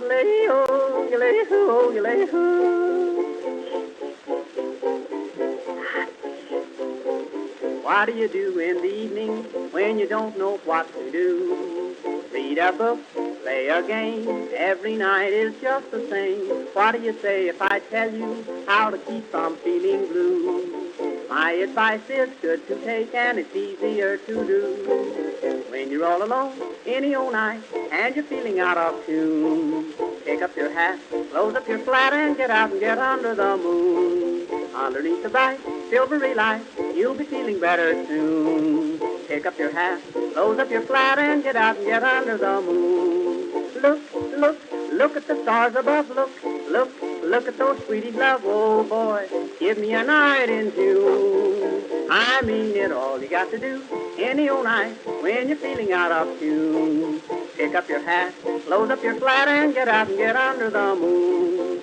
Yodelay-o, yodelay-o, yodelay-o. What do you do in the evening when you don't know what to do? Read a book, play a game, every night is just the same. What do you say if I tell you how to keep from feeling blue? My advice is good to take and it's easier to do. When you're all alone, any old night, and you're feeling out of tune, pick up your hat, close up your flat, and get out and get under the moon. Underneath the bright, silvery light, you'll be feeling better soon. Pick up your hat, close up your flat, and get out and get under the moon. Look, look, look at the stars above. Look, look, look at those sweeties love. Oh boy, give me a night in June. I mean it, all you got to do any old night when you're feeling out of tune. Pick up your hat, close up your flat, and get out and get under the moon.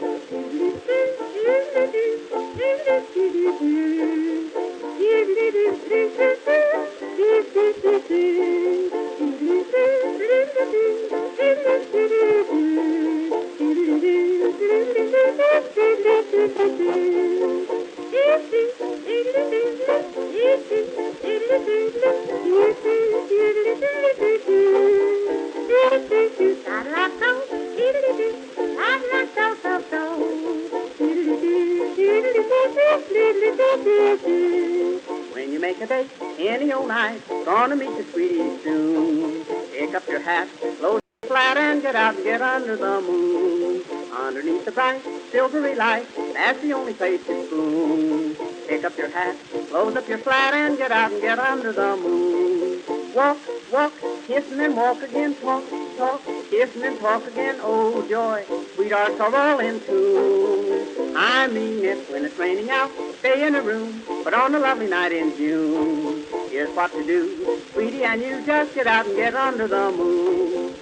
When you make a date any old night, gonna meet your sweetie soon. Pick up your hat, close your flat, and get out and get under the moon. Underneath the bright, silvery light, that's the only place to spoon. Pick up your hat, close up your flat, and get out and get under the moon. Walk, walk, kiss and then walk again, talk, talk, kiss and then talk again, oh joy, sweethearts are all in tune. I mean it, when it's raining out, stay in a room, but on a lovely night in June, here's what to do, sweetie, and you just get out and get under the moon.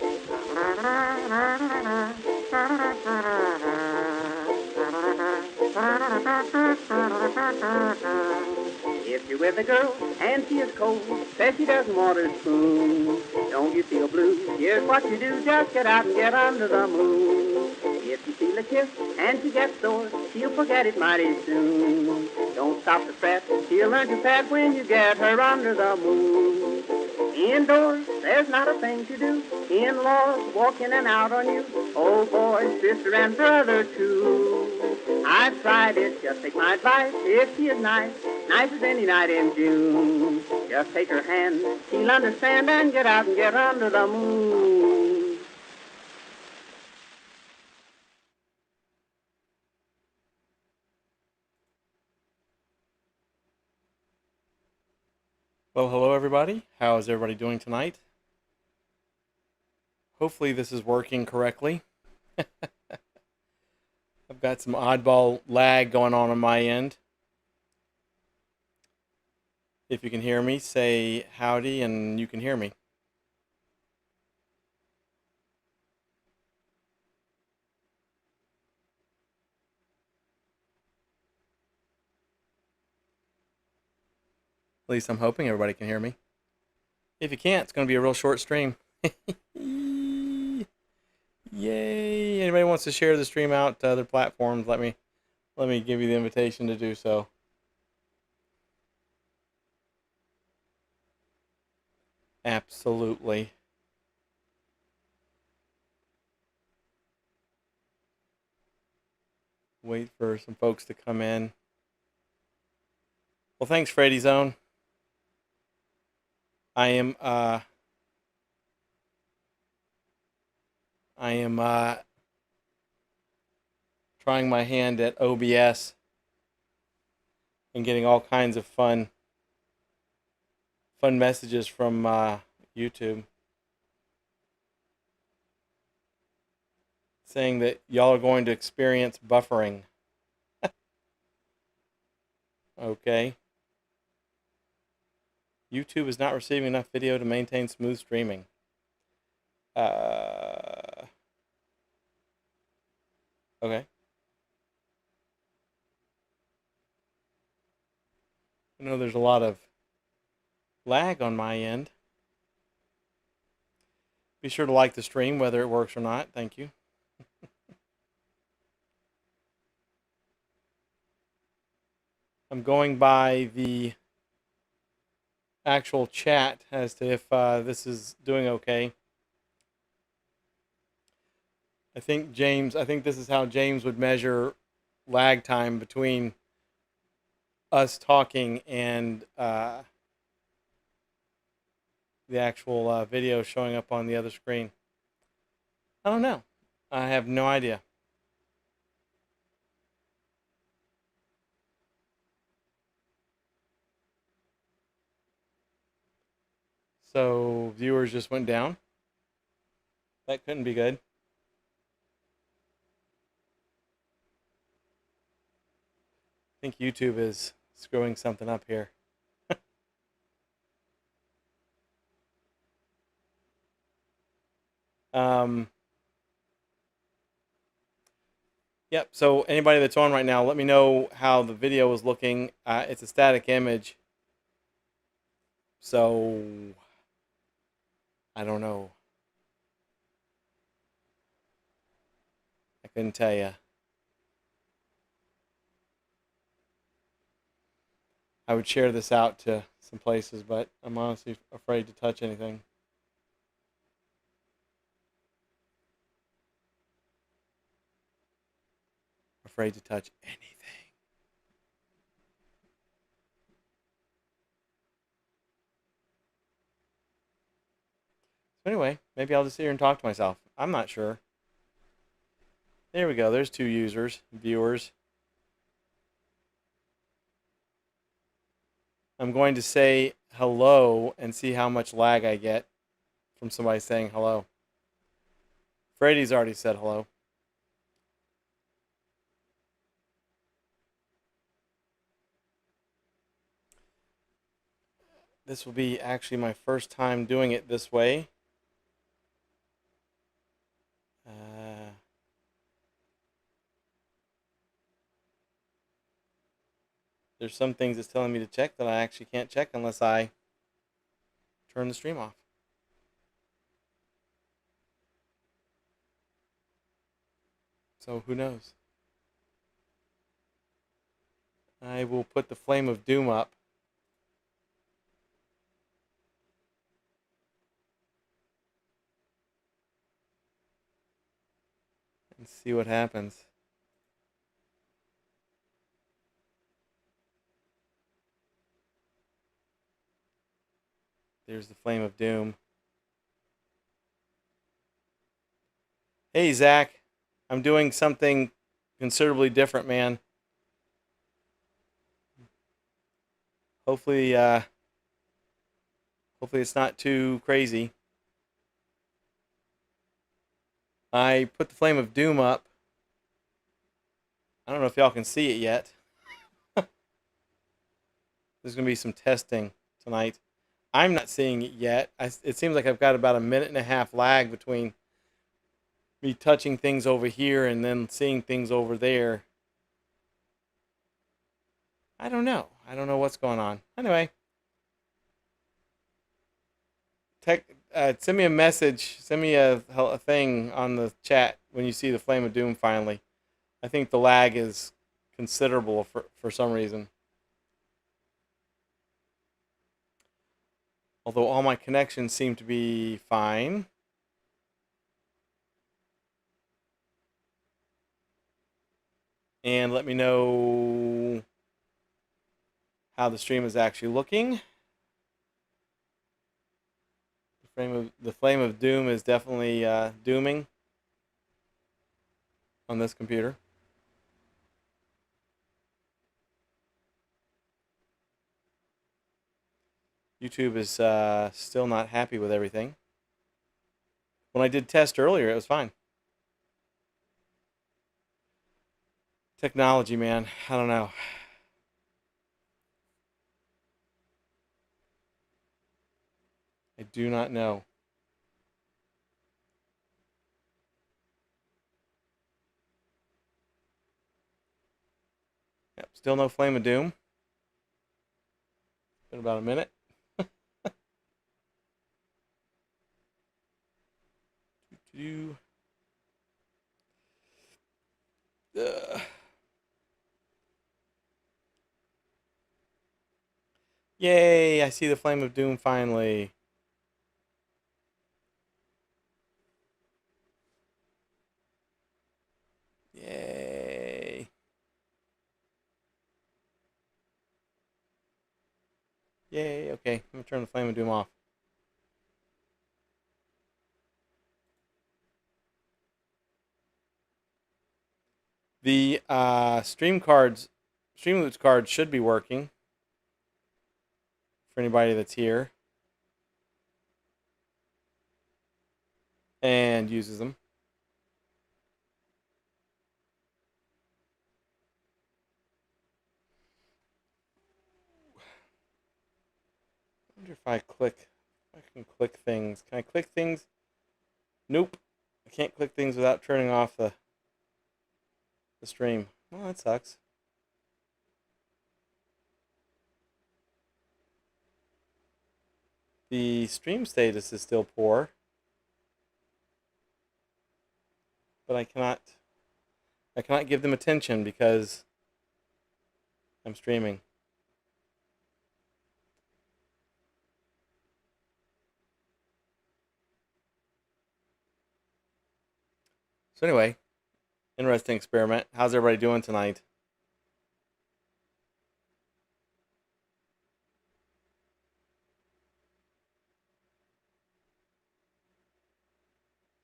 If you're with a girl and she is cold, says she doesn't want her spoon, don't you feel blue? Here's what you do, just get out and get under the moon. If you feel a kiss and she gets sore, she'll forget it mighty soon. Don't stop to fret, she'll learn to pet when you get her under the moon. Indoors, there's not a thing to do. In-laws walk in and out on you. Oh boy, sister and brother too. I've tried it, just take my advice. If she is nice, nice as any night in June, just take her hand, she'll understand, and get out and get under the moon. Well, hello everybody. How is everybody doing tonight? Hopefully this is working correctly. I've got some oddball lag going on my end. If you can hear me, say howdy and you can hear me. At least I'm hoping everybody can hear me. If you can't, it's going to be a real short stream. Yay! Anybody wants to share the stream out to other platforms, let me give you the invitation to do so. Absolutely. Wait for some folks to come in. Well, thanks, Freddy Zone. I am trying my hand at OBS and getting all kinds of fun messages from YouTube saying that y'all are going to experience buffering. Okay. YouTube is not receiving enough video to maintain smooth streaming. Okay. I know there's a lot of lag on my end. Be sure to like the stream, whether it works or not. Thank you. I'm going by the actual chat as to if this is doing okay. I think this is how James would measure lag time between us talking and the actual video showing up on the other screen. I don't know. I have no idea. So viewers just went down. That couldn't be good. I think YouTube is screwing something up here. um, yep. So anybody that's on right now, let me know how the video is looking. It's a static image, so I don't know. I couldn't tell you. I would share this out to some places, but I'm honestly afraid to touch anything. Afraid to touch anything. So anyway, maybe I'll just sit here and talk to myself. I'm not sure. There we go. There's 2 users, viewers. I'm going to say hello and see how much lag I get from somebody saying hello. Freddy's already said hello. This will be actually my first time doing it this way. There's some things it's telling me to check that I actually can't check unless I turn the stream off. So who knows? I will put the Flame of Doom up. And see what happens. There's the Flame of Doom. Hey, Zach. I'm doing something considerably different, man. Hopefully it's not too crazy. I put the Flame of Doom up. I don't know if y'all can see it yet. There's going to be some testing tonight. I'm not seeing it yet. It seems like I've got about a minute and a half lag between me touching things over here and then seeing things over there. I don't know. I don't know what's going on. Anyway, send me a message. Send me a thing on the chat when you see the Flame of Doom finally. I think the lag is considerable for some reason. Although all my connections seem to be fine. And let me know how the stream is actually looking. The Flame of Doom is definitely dooming on this computer. YouTube is still not happy with everything. When I did test earlier, it was fine. Technology, man. I don't know. I do not know. Yep, still no Flame of Doom. Been about a minute. Yay! I see the Flame of Doom finally. Yay! Yay! Okay, I'm gonna turn the Flame of Doom off. The Streamloots cards should be working for anybody that's here and uses them. I wonder if I can click things. Can I click things? Nope. I can't click things without turning off the stream. Well, that sucks. The stream status is still poor, but I cannot give them attention because I'm streaming. So anyway, interesting experiment. How's everybody doing tonight?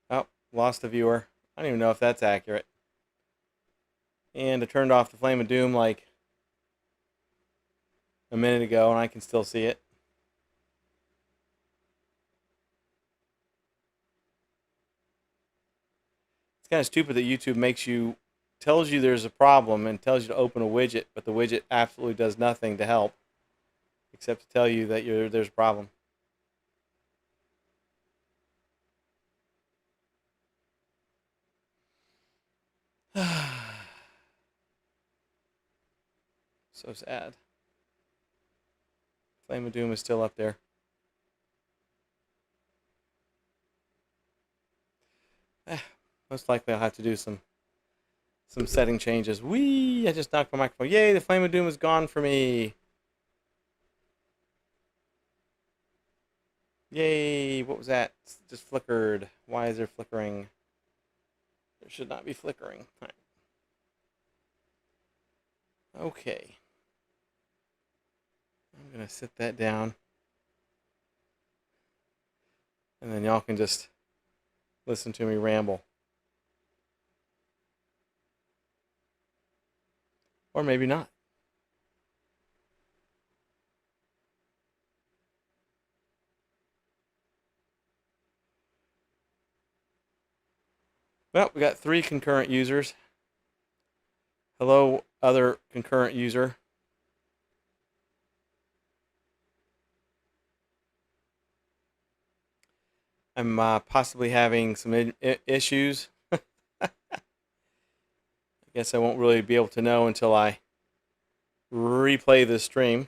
Oh, lost a viewer. I don't even know if that's accurate. And I turned off the Flame of Doom like a minute ago, and I can still see it. It's kind of stupid that YouTube tells you there's a problem and tells you to open a widget, but the widget absolutely does nothing to help except to tell you that there's a problem. So sad. Flame of Doom is still up there. Most likely I'll have to do some setting changes. Whee! I just knocked my microphone. Yay, the Flame of Doom is gone for me. Yay, what was that? It just flickered. Why is there flickering? There should not be flickering. All right. Okay. I'm going to sit that down. And then y'all can just listen to me ramble. Or maybe not. Well, we got 3 concurrent users. Hello, other concurrent user. I'm possibly having some issues. I guess I won't really be able to know until I replay this stream.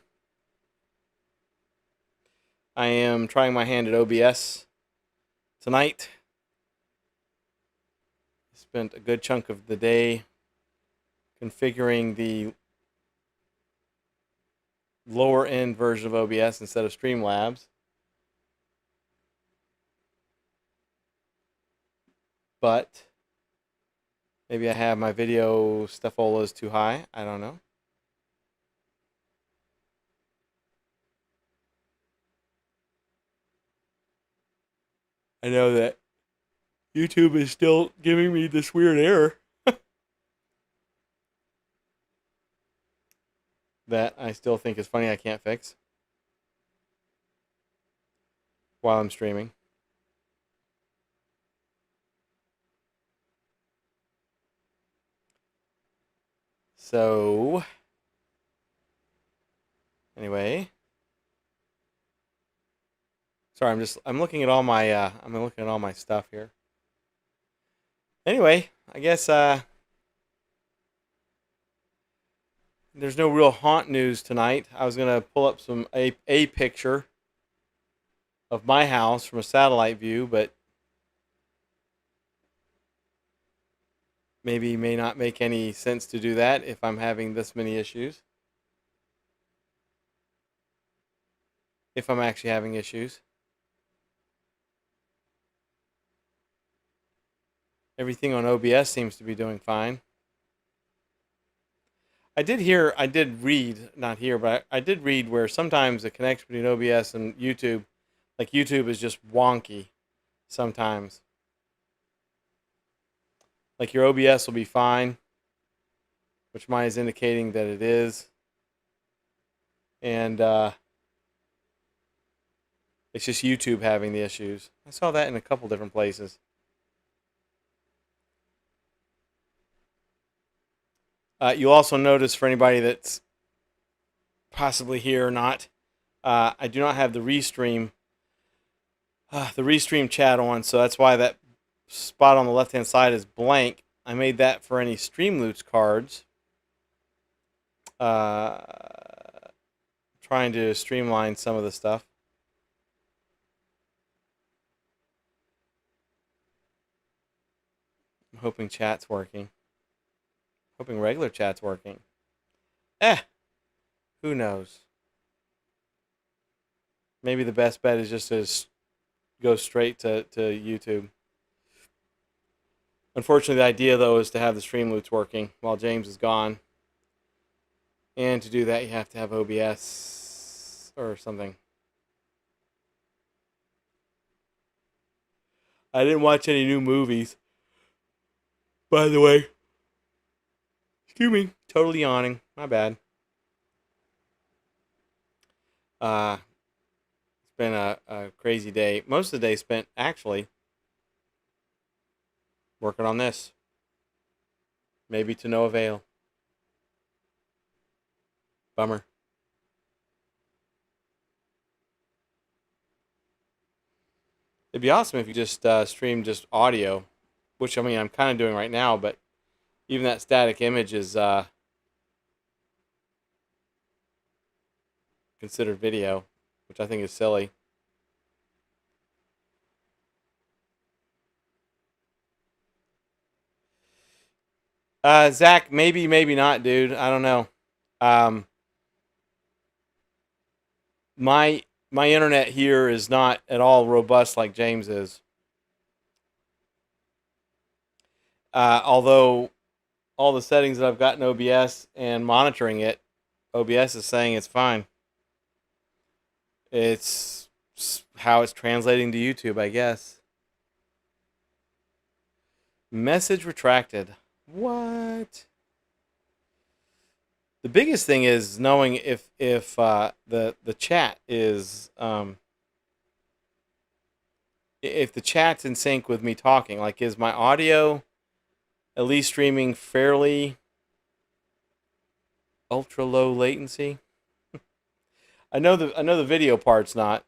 I am trying my hand at OBS tonight. I spent a good chunk of the day configuring the lower end version of OBS instead of Streamlabs. But maybe I have my video Stuffolas too high. I don't know. I know that YouTube is still giving me this weird error that I still think is funny I can't fix while I'm streaming. So anyway, sorry, I'm looking at all my stuff here. Anyway, I guess there's no real haunt news tonight. I was gonna pull up a picture of my house from a satellite view, but maybe may not make any sense to do that if I'm having this many issues. if I'm actually having issues. Everything on OBS seems to be doing fine. I did read, not here, but I did read where sometimes the connection between OBS and YouTube, like YouTube is just wonky sometimes. Like your OBS will be fine, which mine is indicating that it is. And it's just YouTube having the issues. I saw that in a couple different places. You'll also notice, for anybody that's possibly here or not, I do not have the Restream chat on, so that's why that spot on the left-hand side is blank. I made that for any Streamloots cards. Trying to streamline some of the stuff. I'm hoping chat's working. Hoping regular chat's working. Who knows? Maybe the best bet is just to go straight to YouTube. Unfortunately, the idea, though, is to have the Streamloots working while James is gone. And to do that, you have to have OBS or something. I didn't watch any new movies, by the way. Excuse me. Totally yawning. My bad. It's been a crazy day. Most of the day spent, actually, working on this. Maybe to no avail. Bummer. It'd be awesome if you just streamed just audio, which, I mean, I'm kind of doing right now, but even that static image is considered video, which I think is silly. Zach, maybe not, dude. I don't know. My internet here is not at all robust like James is. Although all the settings that I've got in OBS and monitoring it, OBS is saying it's fine. It's how it's translating to YouTube, I guess. Message retracted. What? The biggest thing is knowing if the chat is if the chat's in sync with me talking. Like, is my audio at least streaming fairly ultra low latency? I know the video part's not.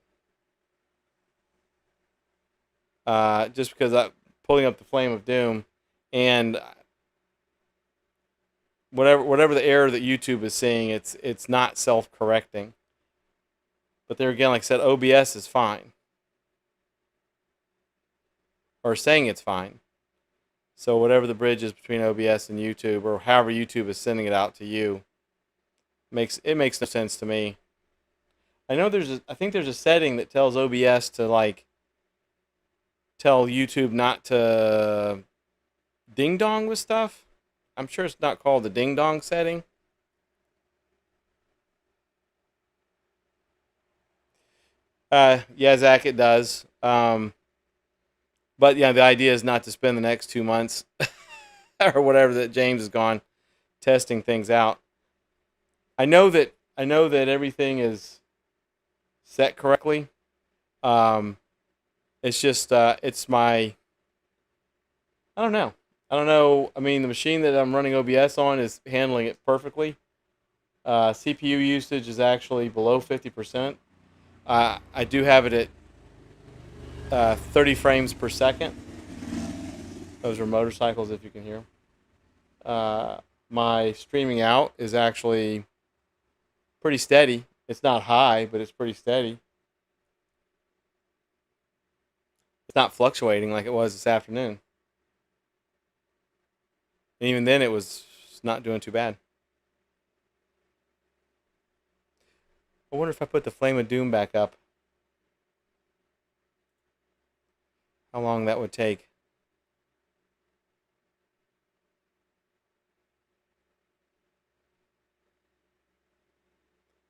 Just because I'm pulling up the Flame of Doom, and whatever the error that YouTube is seeing, it's not self-correcting. But there again, like I said, OBS is fine, or saying it's fine. So whatever the bridge is between OBS and YouTube, or however YouTube is sending it out to you, makes no sense to me. I know I think there's a setting that tells OBS to, like, tell YouTube not to ding dong with stuff. I'm sure it's not called the ding dong setting. Yeah, Zach, it does. But yeah, the idea is not to spend the next 2 months or whatever that James is gone testing things out. I know that everything is set correctly. It's just it's my, I don't know. I mean, the machine that I'm running OBS on is handling it perfectly. CPU usage is actually below 50%. I do have it at 30 frames per second. Those are motorcycles, if you can hear them. My streaming out is actually pretty steady. It's not high, but it's pretty steady. It's not fluctuating like it was this afternoon. And even then, it was not doing too bad. I wonder if I put the Flame of Doom back up. how long that would take.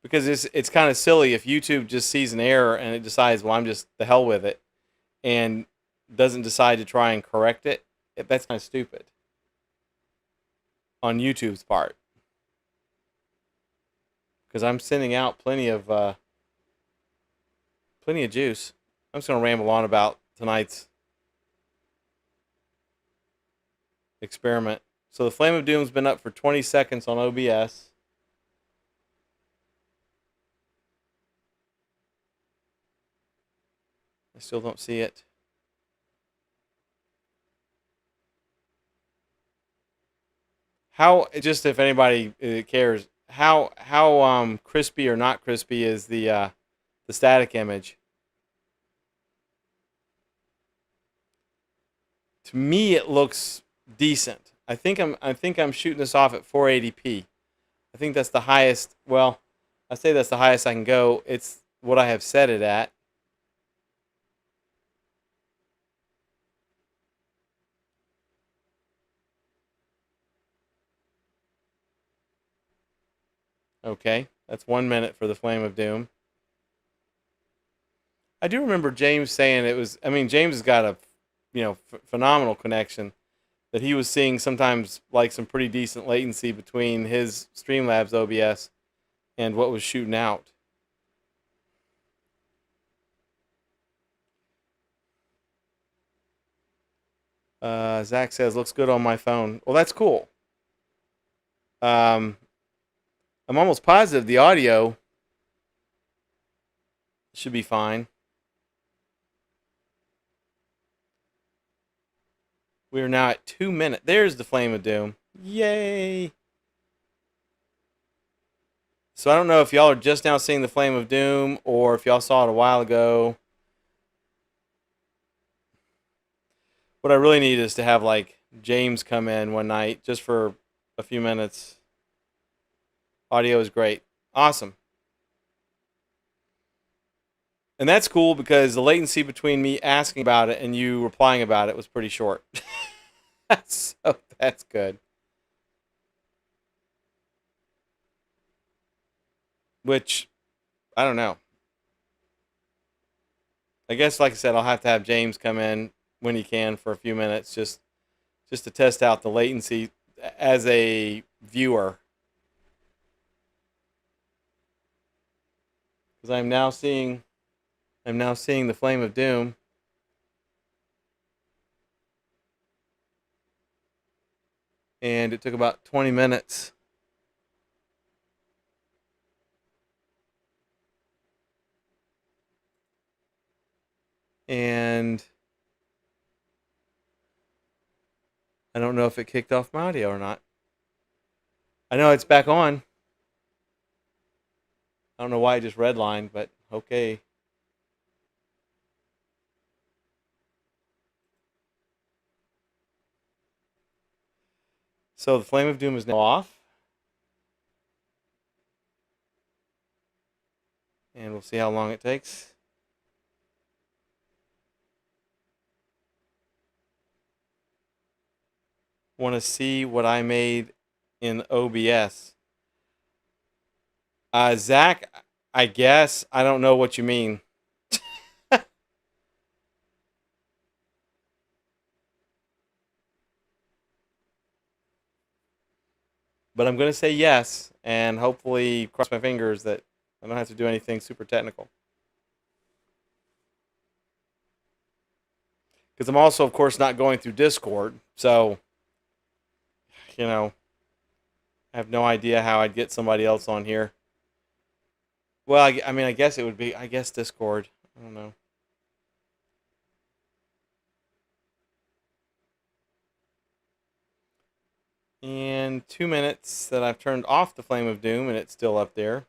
Because it's kind of silly if YouTube just sees an error and it decides, well, I'm just the hell with it, and doesn't decide to try and correct it. That's kind of stupid on YouTube's part. Because I'm sending out plenty of juice. I'm just gonna ramble on about tonight's experiment. So the Flame of Doom's been up for 20 seconds on OBS. I still don't see it. How, just if anybody cares, how crispy or not crispy is the static image? To me, it looks decent. I think I'm shooting this off at 480p. I think that's the highest. Well, I say that's the highest I can go. It's what I have set it at. Okay, that's 1 minute for the Flame of Doom. I do remember James saying it was. I mean, James has got a, phenomenal connection. That he was seeing sometimes like some pretty decent latency between his Streamlabs OBS and what was shooting out. Zach says looks good on my phone. Well, that's cool. Um, I'm almost positive the audio should be fine. We are now at 2 minutes. There's the Flame of Doom. Yay! So I don't know if y'all are just now seeing the Flame of Doom or if y'all saw it a while ago. What I really need is to have like James come in one night just for a few minutes. Audio is great. Awesome. And that's cool because the latency between me asking about it and you replying about it was pretty short. So that's good. Which, I don't know. I guess, like I said, I'll have to have James come in when he can for a few minutes just to test out the latency as a viewer. Because I'm now seeing the Flame of Doom. And it took about 20 minutes. And I don't know if it kicked off my audio or not. I know it's back on. I don't know why I just redlined, but okay. So the Flame of Doom is now off. And we'll see how long it takes. Want to see what I made in OBS. Zach, I guess I don't know what you mean. But I'm going to say yes, and hopefully cross my fingers that I don't have to do anything super technical. Because I'm also, of course, not going through Discord, so, I have no idea how I'd get somebody else on here. Well, I mean, I guess it would be, Discord. I don't know. And 2 minutes that I've turned off the Flame of Doom, and it's still up there.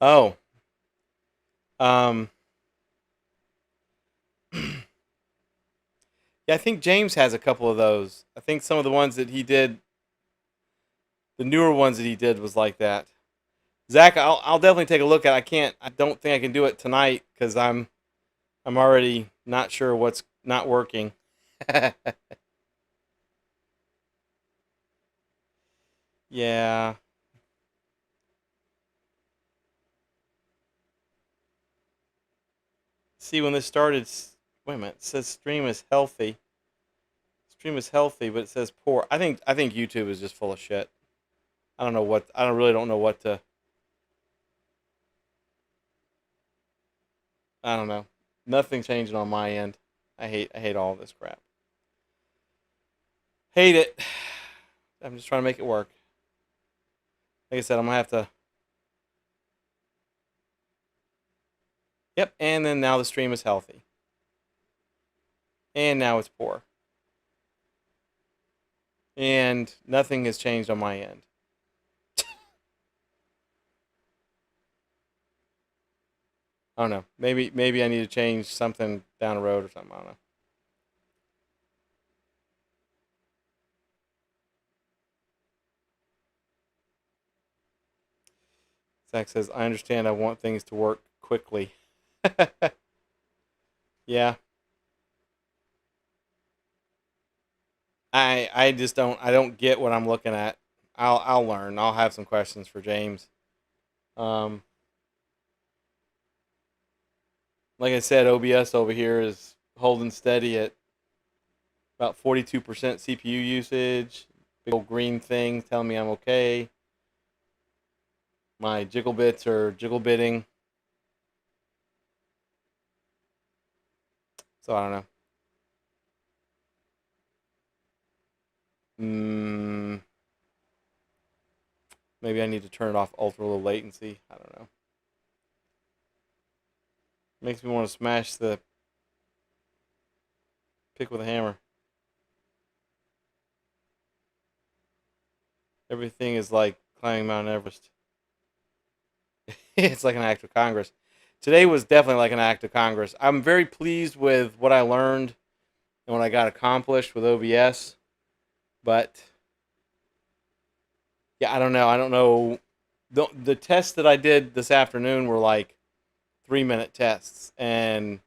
Oh, Um, yeah, I think James has a couple of those. I think some of the ones that he did, the newer ones that he did, was like that. Zach, I'll definitely take a look at it. I don't think I can do it tonight because I'm already not sure what's not working. Yeah. See, when this started, wait a minute, it says stream is healthy. Stream is healthy, but it says poor. I think YouTube is just full of shit. I don't really don't know what to. I don't know. Nothing changing on my end. I hate all this crap. Hate it. I'm just trying to make it work. Like I said, I'm gonna have to. Yep. And then now the stream is healthy, and now it's poor, and nothing has changed on my end. I don't know. Maybe I need to change something down the road or something. I don't know. Zach says, I understand. I want things to work quickly. Yeah. I just don't get what I'm looking at. I'll learn. I'll have some questions for James. Um, like I said, OBS over here is holding steady at about 42% CPU usage. Big old green thing telling me I'm okay. My jiggle bits are jiggle bitting. So I don't know. Mm, maybe I need to turn it off ultra low latency. I don't know. Makes me want to smash the pick with a hammer. Everything is like climbing Mount Everest. It's like an act of Congress. Today was definitely like an act of Congress. I'm very pleased with what I learned and what I got accomplished with OBS, but yeah, I don't know. I don't know. The tests that I did this afternoon were like 3 minute tests and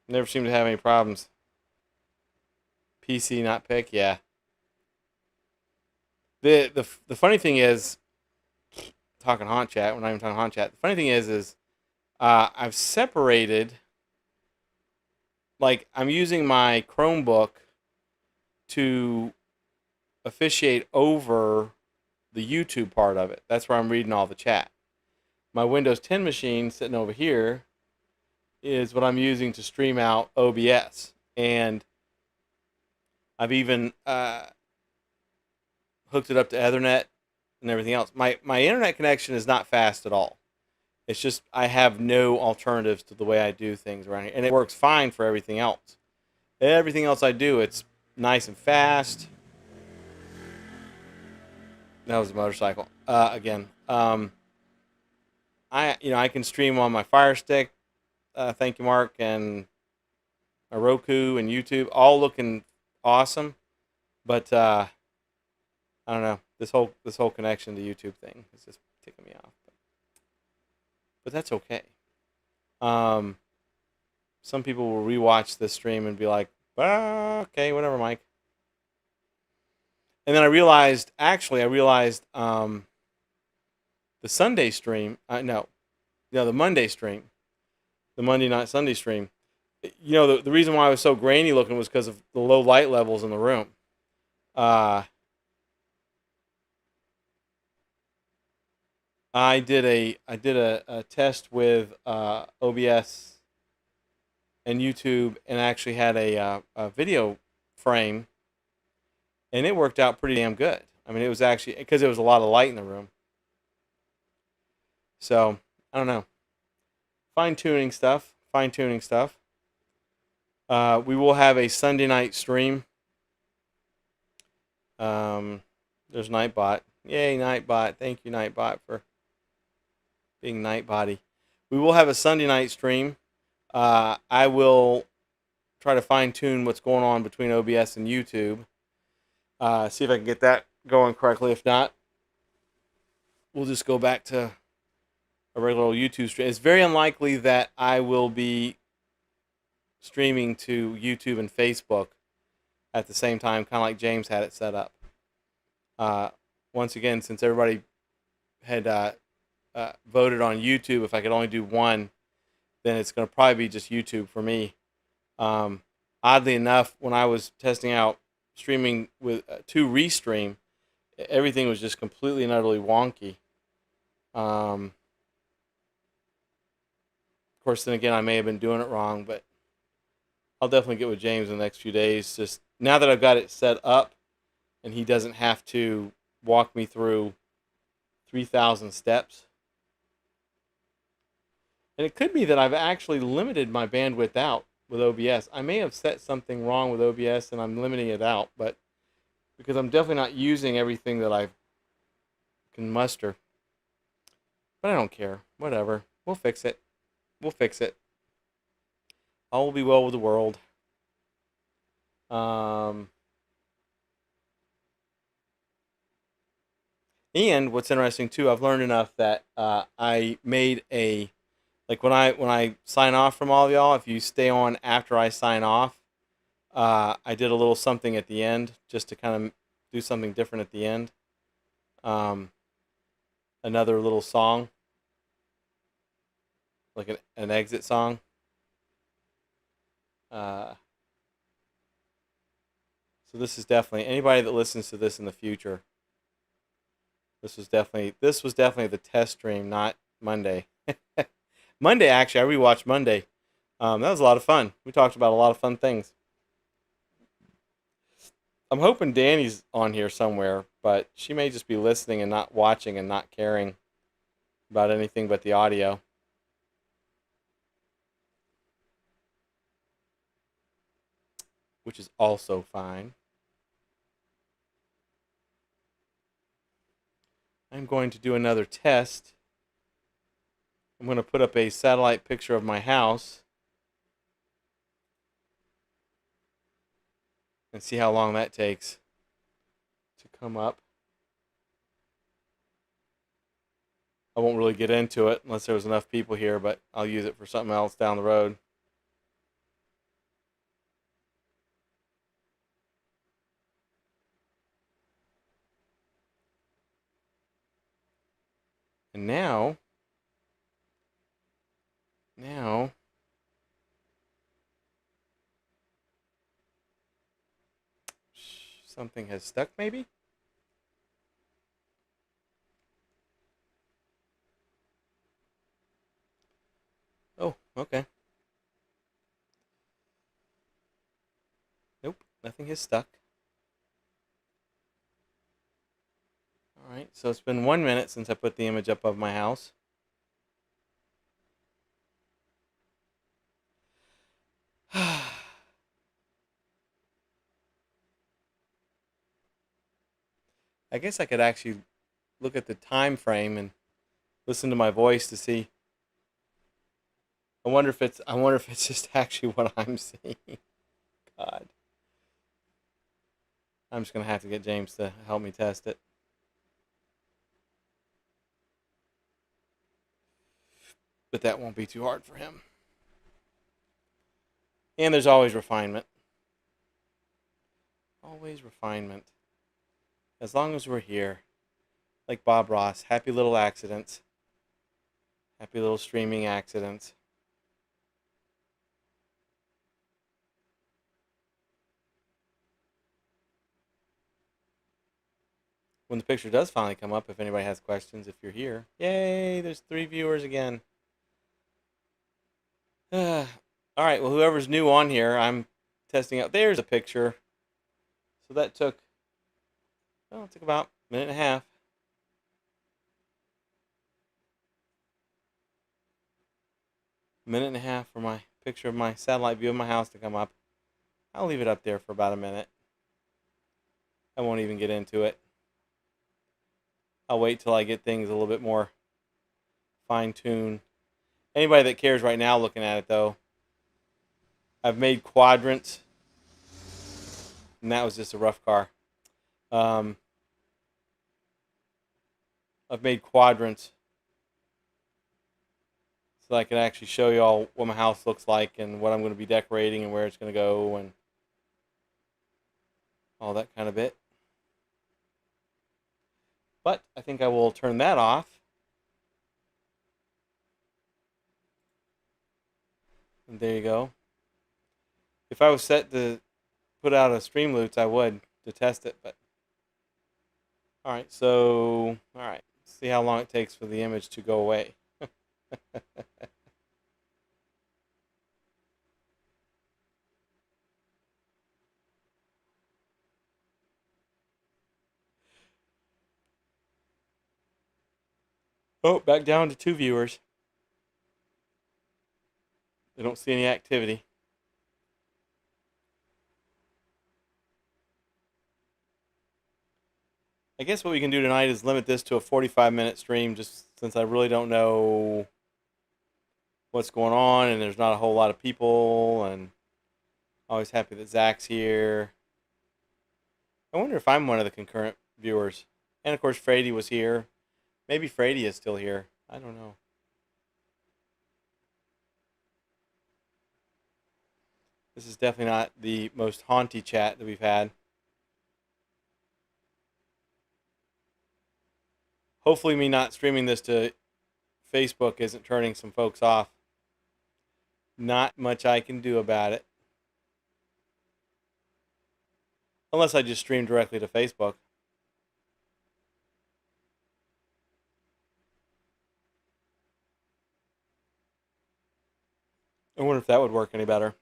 never seemed to have any problems. PC not pick, yeah. The funny thing is, talking haunt chat. We're not even talking haunt chat. The funny thing is I've separated. Like I'm using my Chromebook to officiate over the YouTube part of it. That's where I'm reading all the chat. My Windows 10 machine sitting over here is what I'm using to stream out OBS, and I've even hooked it up to Ethernet and everything else. My internet connection is not fast at all. It's just I have no alternatives to the way I do things around here, and it works fine for everything else. Everything else I do, it's nice and fast. That was a motorcycle. Again, I can stream on my Fire Stick. Thank you, Mark, and my Roku and YouTube, all looking awesome. But I don't know, this whole connection to YouTube thing is just ticking me off. But that's okay. Um, some people will rewatch this stream and be like, okay, whatever, Mike. And then I realized the Sunday stream. The Monday stream, the Monday night Sunday stream. The reason why I was so grainy looking was because of the low light levels in the room. Uh, I did a test with OBS and YouTube, and actually had a video frame, and it worked out pretty damn good. I mean, it was actually because there was a lot of light in the room. So I don't know, fine tuning stuff. Fine tuning stuff. We will have a Sunday night stream. There's Nightbot. Yay, Nightbot. Thank you, Nightbot, for being Nightbody. We will have a Sunday night stream. I will try to fine tune what's going on between OBS and YouTube. See if I can get that going correctly. If not, we'll just go back to a regular old YouTube stream. It's very unlikely that I will be streaming to YouTube and Facebook at the same time, kind of like James had it set up. Once again, since everybody had voted on YouTube, if I could only do one, then it's going to probably be just YouTube for me. Oddly enough, when I was testing out streaming with to Restream, everything was just completely and utterly wonky. Of course, then again, I may have been doing it wrong, but I'll definitely get with James in the next few days. Just now that I've got it set up, and he doesn't have to walk me through 3,000 steps. And it could be that I've actually limited my bandwidth out with OBS. I may have set something wrong with OBS and I'm limiting it out, but because I'm definitely not using everything that I can muster. But I don't care. Whatever. We'll fix it. We'll fix it. All will be well with the world. And what's interesting too, I've learned enough that I made a, like when I sign off from all of y'all, if you stay on after I sign off, I did a little something at the end just to kind of do something different at the end. Another little song, like an exit song. So this is definitely, anybody that listens to this in the future, this was definitely the test stream, not Monday. Monday, actually, I rewatched Monday. That was a lot of fun. We talked about a lot of fun things. I'm hoping Danny's on here somewhere, but she may just be listening and not watching and not caring about anything but the audio. Which is also fine. I'm going to do another test. I'm going to put up a satellite picture of my house and see how long that takes to come up. I won't really get into it unless there's enough people here, but I'll use it for something else down the road. And now something has stuck maybe? Oh, okay. Nope, nothing has stuck. Alright, so it's been 1 minute since I put the image up of my house. I guess I could actually look at the time frame and listen to my voice to see. I wonder if it's just actually what I'm seeing. God. I'm just going to have to get James to help me test it. But that won't be too hard for him. And there's always refinement. Always refinement. As long as we're here. Like Bob Ross, happy little accidents. Happy little streaming accidents. When the picture does finally come up, if anybody has questions, if you're here. Yay, there's 3 viewers again. All right, well, whoever's new on here, I'm testing out. There's a picture. So that took, well, it took about a minute and a half. A minute and a half for my picture of my satellite view of my house to come up. I'll leave it up there for about a minute. I won't even get into it. I'll wait till I get things a little bit more fine-tuned. Anybody that cares right now looking at it, though, I've made quadrants, and that was just a rough car. Um, I've made quadrants so I can actually show you all what my house looks like and what I'm going to be decorating and where it's going to go and all that kind of bit. But I think I will turn that off. And there you go. If I was set to put out a Streamloots, I would to test it. But all right, so all right, see how long it takes for the image to go away. Oh, back down to 2 viewers. They don't see any activity. I guess what we can do tonight is limit this to a 45-minute stream, just since I really don't know what's going on and there's not a whole lot of people, and always happy that Zach's here. I wonder if I'm one of the concurrent viewers. And of course, Frady was here. Maybe Frady is still here. I don't know. This is definitely not the most haunty chat that we've had. Hopefully me not streaming this to Facebook isn't turning some folks off. Not much I can do about it. Unless I just stream directly to Facebook. I wonder if that would work any better.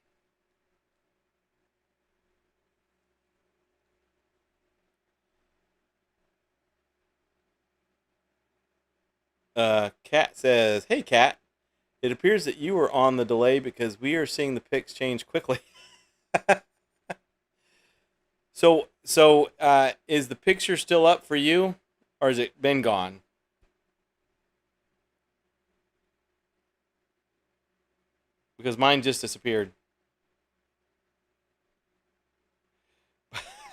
Kat says, "Hey Kat, it appears that you are on the delay because we are seeing the pics change quickly." So is the picture still up for you, or has it been gone? Because mine just disappeared.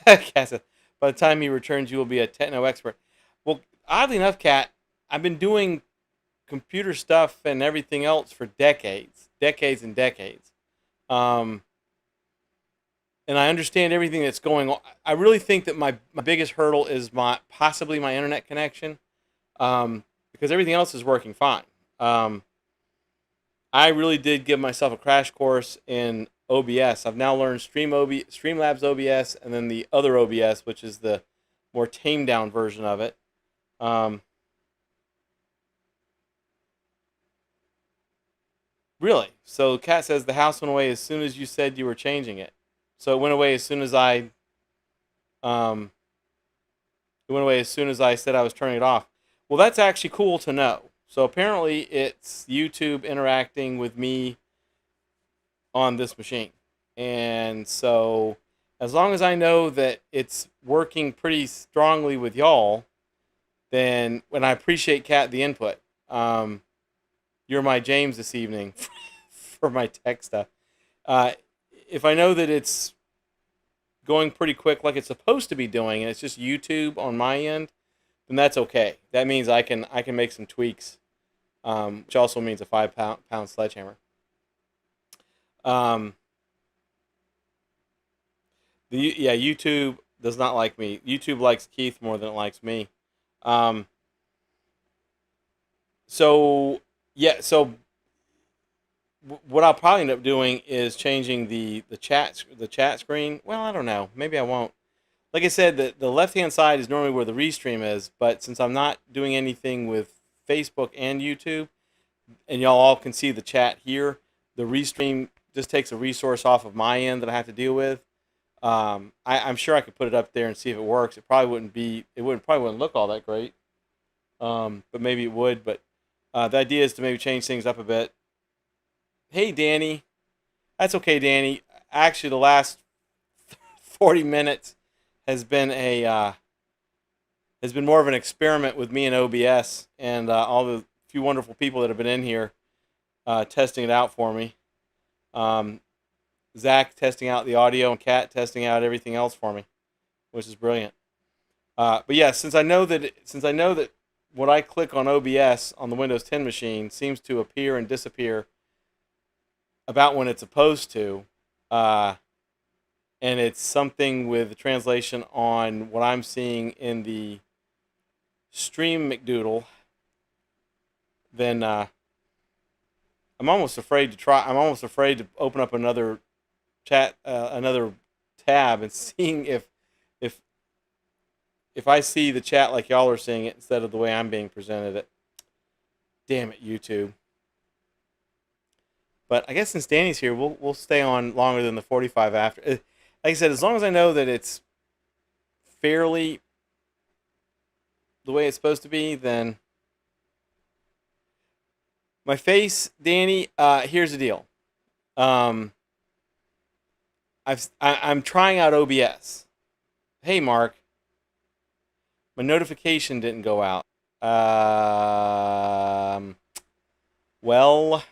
Kat said, "By the time he returns, you will be a techno expert." Well, oddly enough, Kat, I've been doing computer stuff and everything else for decades and decades. And I understand everything that's going on. I really think that my biggest hurdle is possibly my internet connection, because everything else is working fine. I really did give myself a crash course in OBS. I've now learned Streamlabs OBS, and then the other OBS, which is the more tamed down version of it. Really? So Kat says the house went away as soon as you said you were changing it. So it went away as soon as I said I was turning it off. Well, that's actually cool to know. So apparently it's YouTube interacting with me on this machine. And so as long as I know that it's working pretty strongly with y'all, then when I appreciate Kat the input. You're my James this evening for my tech stuff. If I know that it's going pretty quick like it's supposed to be doing, and it's just YouTube on my end, then that's okay. That means I can make some tweaks, which also means a 5-pound sledgehammer. YouTube does not like me. YouTube likes Keith more than it likes me. So what I'll probably end up doing is changing the chat screen. Well, I don't know. Maybe I won't. Like I said, the left hand side is normally where the restream is, but since I'm not doing anything with Facebook and YouTube, and y'all all can see the chat here, the restream just takes a resource off of my end that I have to deal with. I'm sure I could put it up there and see if it works. It probably wouldn't look all that great, but maybe it would. But the idea is to maybe change things up a bit. Hey, Danny. That's okay, Danny. Actually, the last 40 minutes has been more of an experiment with me and OBS and all the few wonderful people that have been in here. testing it out for me. Zach testing out the audio and Kat testing out everything else for me, which is brilliant. But yeah, since I know that what I click on OBS on the Windows 10 machine seems to appear and disappear about when it's supposed to, and it's something with the translation on what I'm seeing in the Stream McDoodle, then I'm almost afraid to try. I'm almost afraid to open up another another tab, and seeing if if I see the chat like y'all are seeing it instead of the way I'm being presented it. Damn it, YouTube. But I guess since Danny's here, we'll stay on longer than the 45 after. Like I said, as long as I know that it's fairly the way it's supposed to be, then my face, Danny. Here's the deal. I'm trying out OBS. Hey, Mark. My notification didn't go out. Well,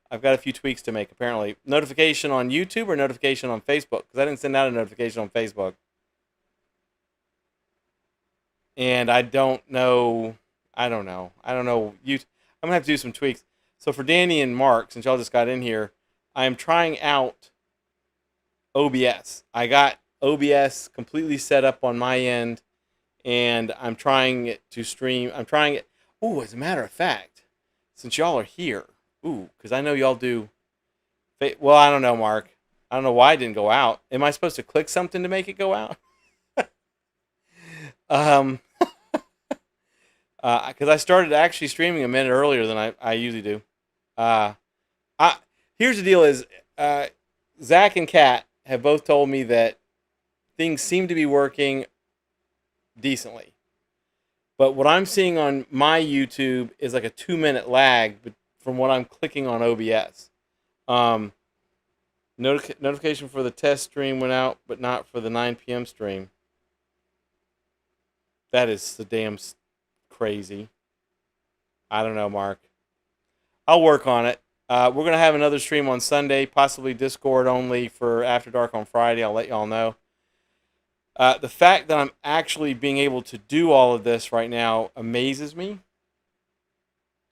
I've got a few tweaks to make, apparently. Notification on YouTube or notification on Facebook? Because I didn't send out a notification on Facebook. And I don't know. I don't know. I'm going to have to do some tweaks. So for Danny and Mark, since y'all just got in here, I am trying out OBS. I got OBS completely set up on my end, and I'm trying it to stream. I'm trying it. Ooh, as a matter of fact, since y'all are here, because I know y'all do. Well, I don't know, Mark. I don't know why it didn't go out. Am I supposed to click something to make it go out? Because I started actually streaming a minute earlier than I usually do. Here's the deal: is Zach and Kat have both told me that things seem to be working decently, but what I'm seeing on my YouTube is like a 2-minute lag from what I'm clicking on OBS. Notification for the test stream went out, but not for the 9 p.m. stream. That is the damn crazy. I don't know, Mark. I'll work on it. We're going to have another stream on Sunday, possibly Discord only for After Dark on Friday. I'll let y'all know. The fact that I'm actually being able to do all of this right now amazes me.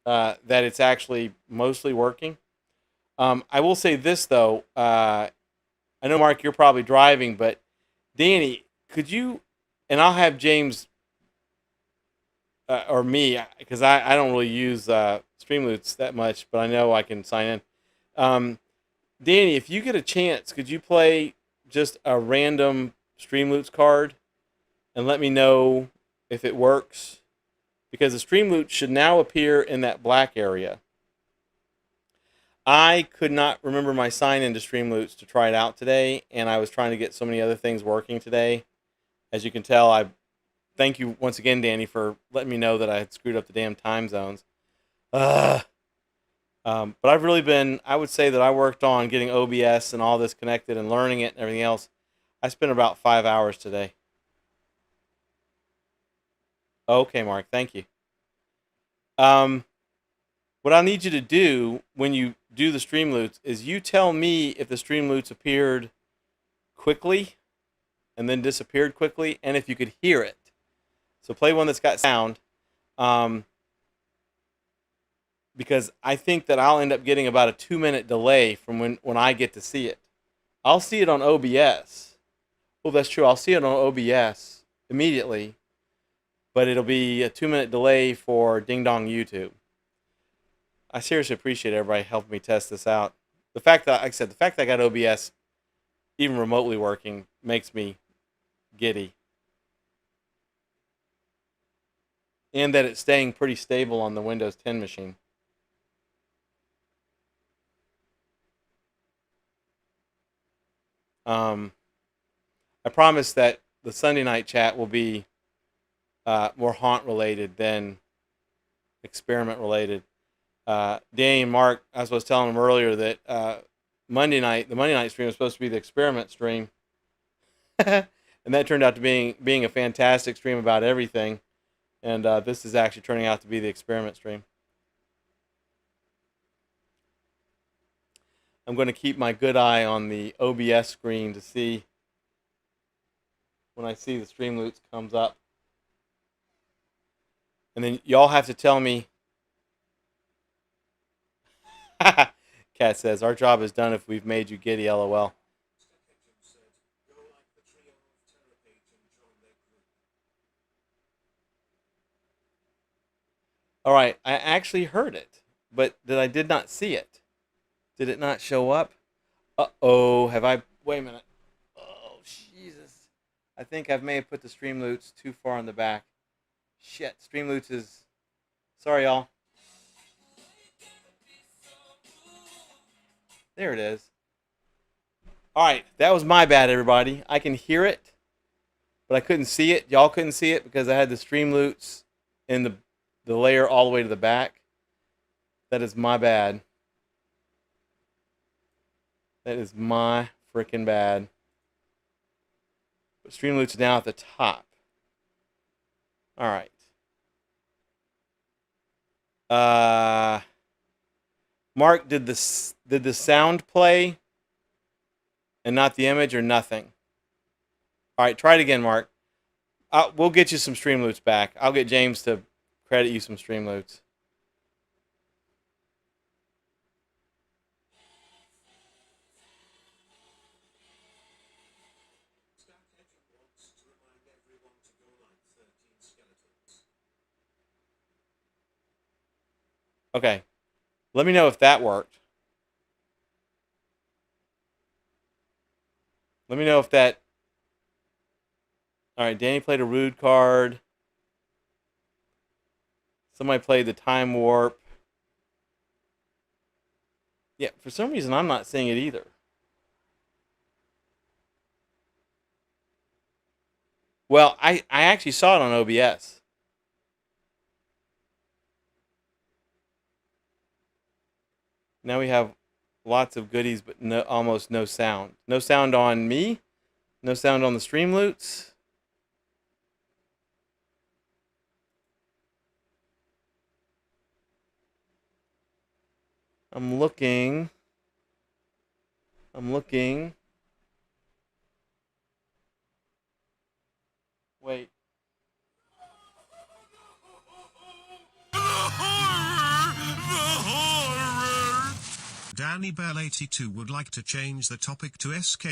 That it's actually mostly working. I will say this, though. I know, Mark, you're probably driving, but Danny, could you, and I'll have James or me, because I don't really use Streamloots that much, but I know I can sign in. Danny, if you get a chance, could you play just a random Streamloots card and let me know if it works? Because the Streamloots should now appear in that black area. I could not remember my sign into Streamloots to try it out today, and I was trying to get so many other things working today. As you can tell, I thank you once again, Danny, for letting me know that I had screwed up the damn time zones. But I've really been, I would say that I worked on getting OBS and all this connected and learning it and everything else. I spent about 5 hours today. Okay, Mark, thank you. What I need you to do when you do the Streamloots is you tell me if the Streamloots appeared quickly and then disappeared quickly, and if you could hear it. So play one that's got sound, because I think that I'll end up getting about a 2-minute delay from when I get to see it. I'll see it on OBS. Well, that's true. I'll see it on OBS immediately, but it'll be a 2-minute delay for Ding Dong YouTube. I seriously appreciate everybody helping me test this out. The fact that, like I said, the fact that I got OBS even remotely working makes me giddy. And that it's staying pretty stable on the Windows 10 machine. I promise that the Sunday night chat will be more haunt related than experiment related. Danny and Mark, as I was telling them earlier, that the Monday night stream was supposed to be the experiment stream, and that turned out to being a fantastic stream about everything. And this is actually turning out to be the experiment stream. I'm going to keep my good eye on the OBS screen to see when I see the Streamloots comes up. And then y'all have to tell me. Cat says, our job is done if we've made you giddy, LOL. All right, I actually heard it, but I did not see it. Did it not show up? Uh-oh, have I... Wait a minute. Oh, Jesus. I think I may have put the Streamloots too far in the back. Shit, Streamloots is... Sorry, y'all. There it is. All right, that was my bad, everybody. I can hear it, but I couldn't see it. Y'all couldn't see it because I had the Streamloots in the layer all the way to the back. That is my bad. That is my freaking bad. But Streamloots now at the top. All right. Mark, did the sound play and not the image or nothing? All right, try it again, Mark. We'll get you some Streamloots back. I'll get James to credit you some Streamloots. Okay. Let me know if that worked. Let me know if that... All right, Danny played a rude card. Somebody played the Time Warp. Yeah, for some reason I'm not seeing it either. Well, I actually saw it on OBS. Now we have lots of goodies, but almost no sound. No sound on me. No sound on the Streamloots. I'm looking. Wait. Danny Bell 82 would like to change the topic to SK.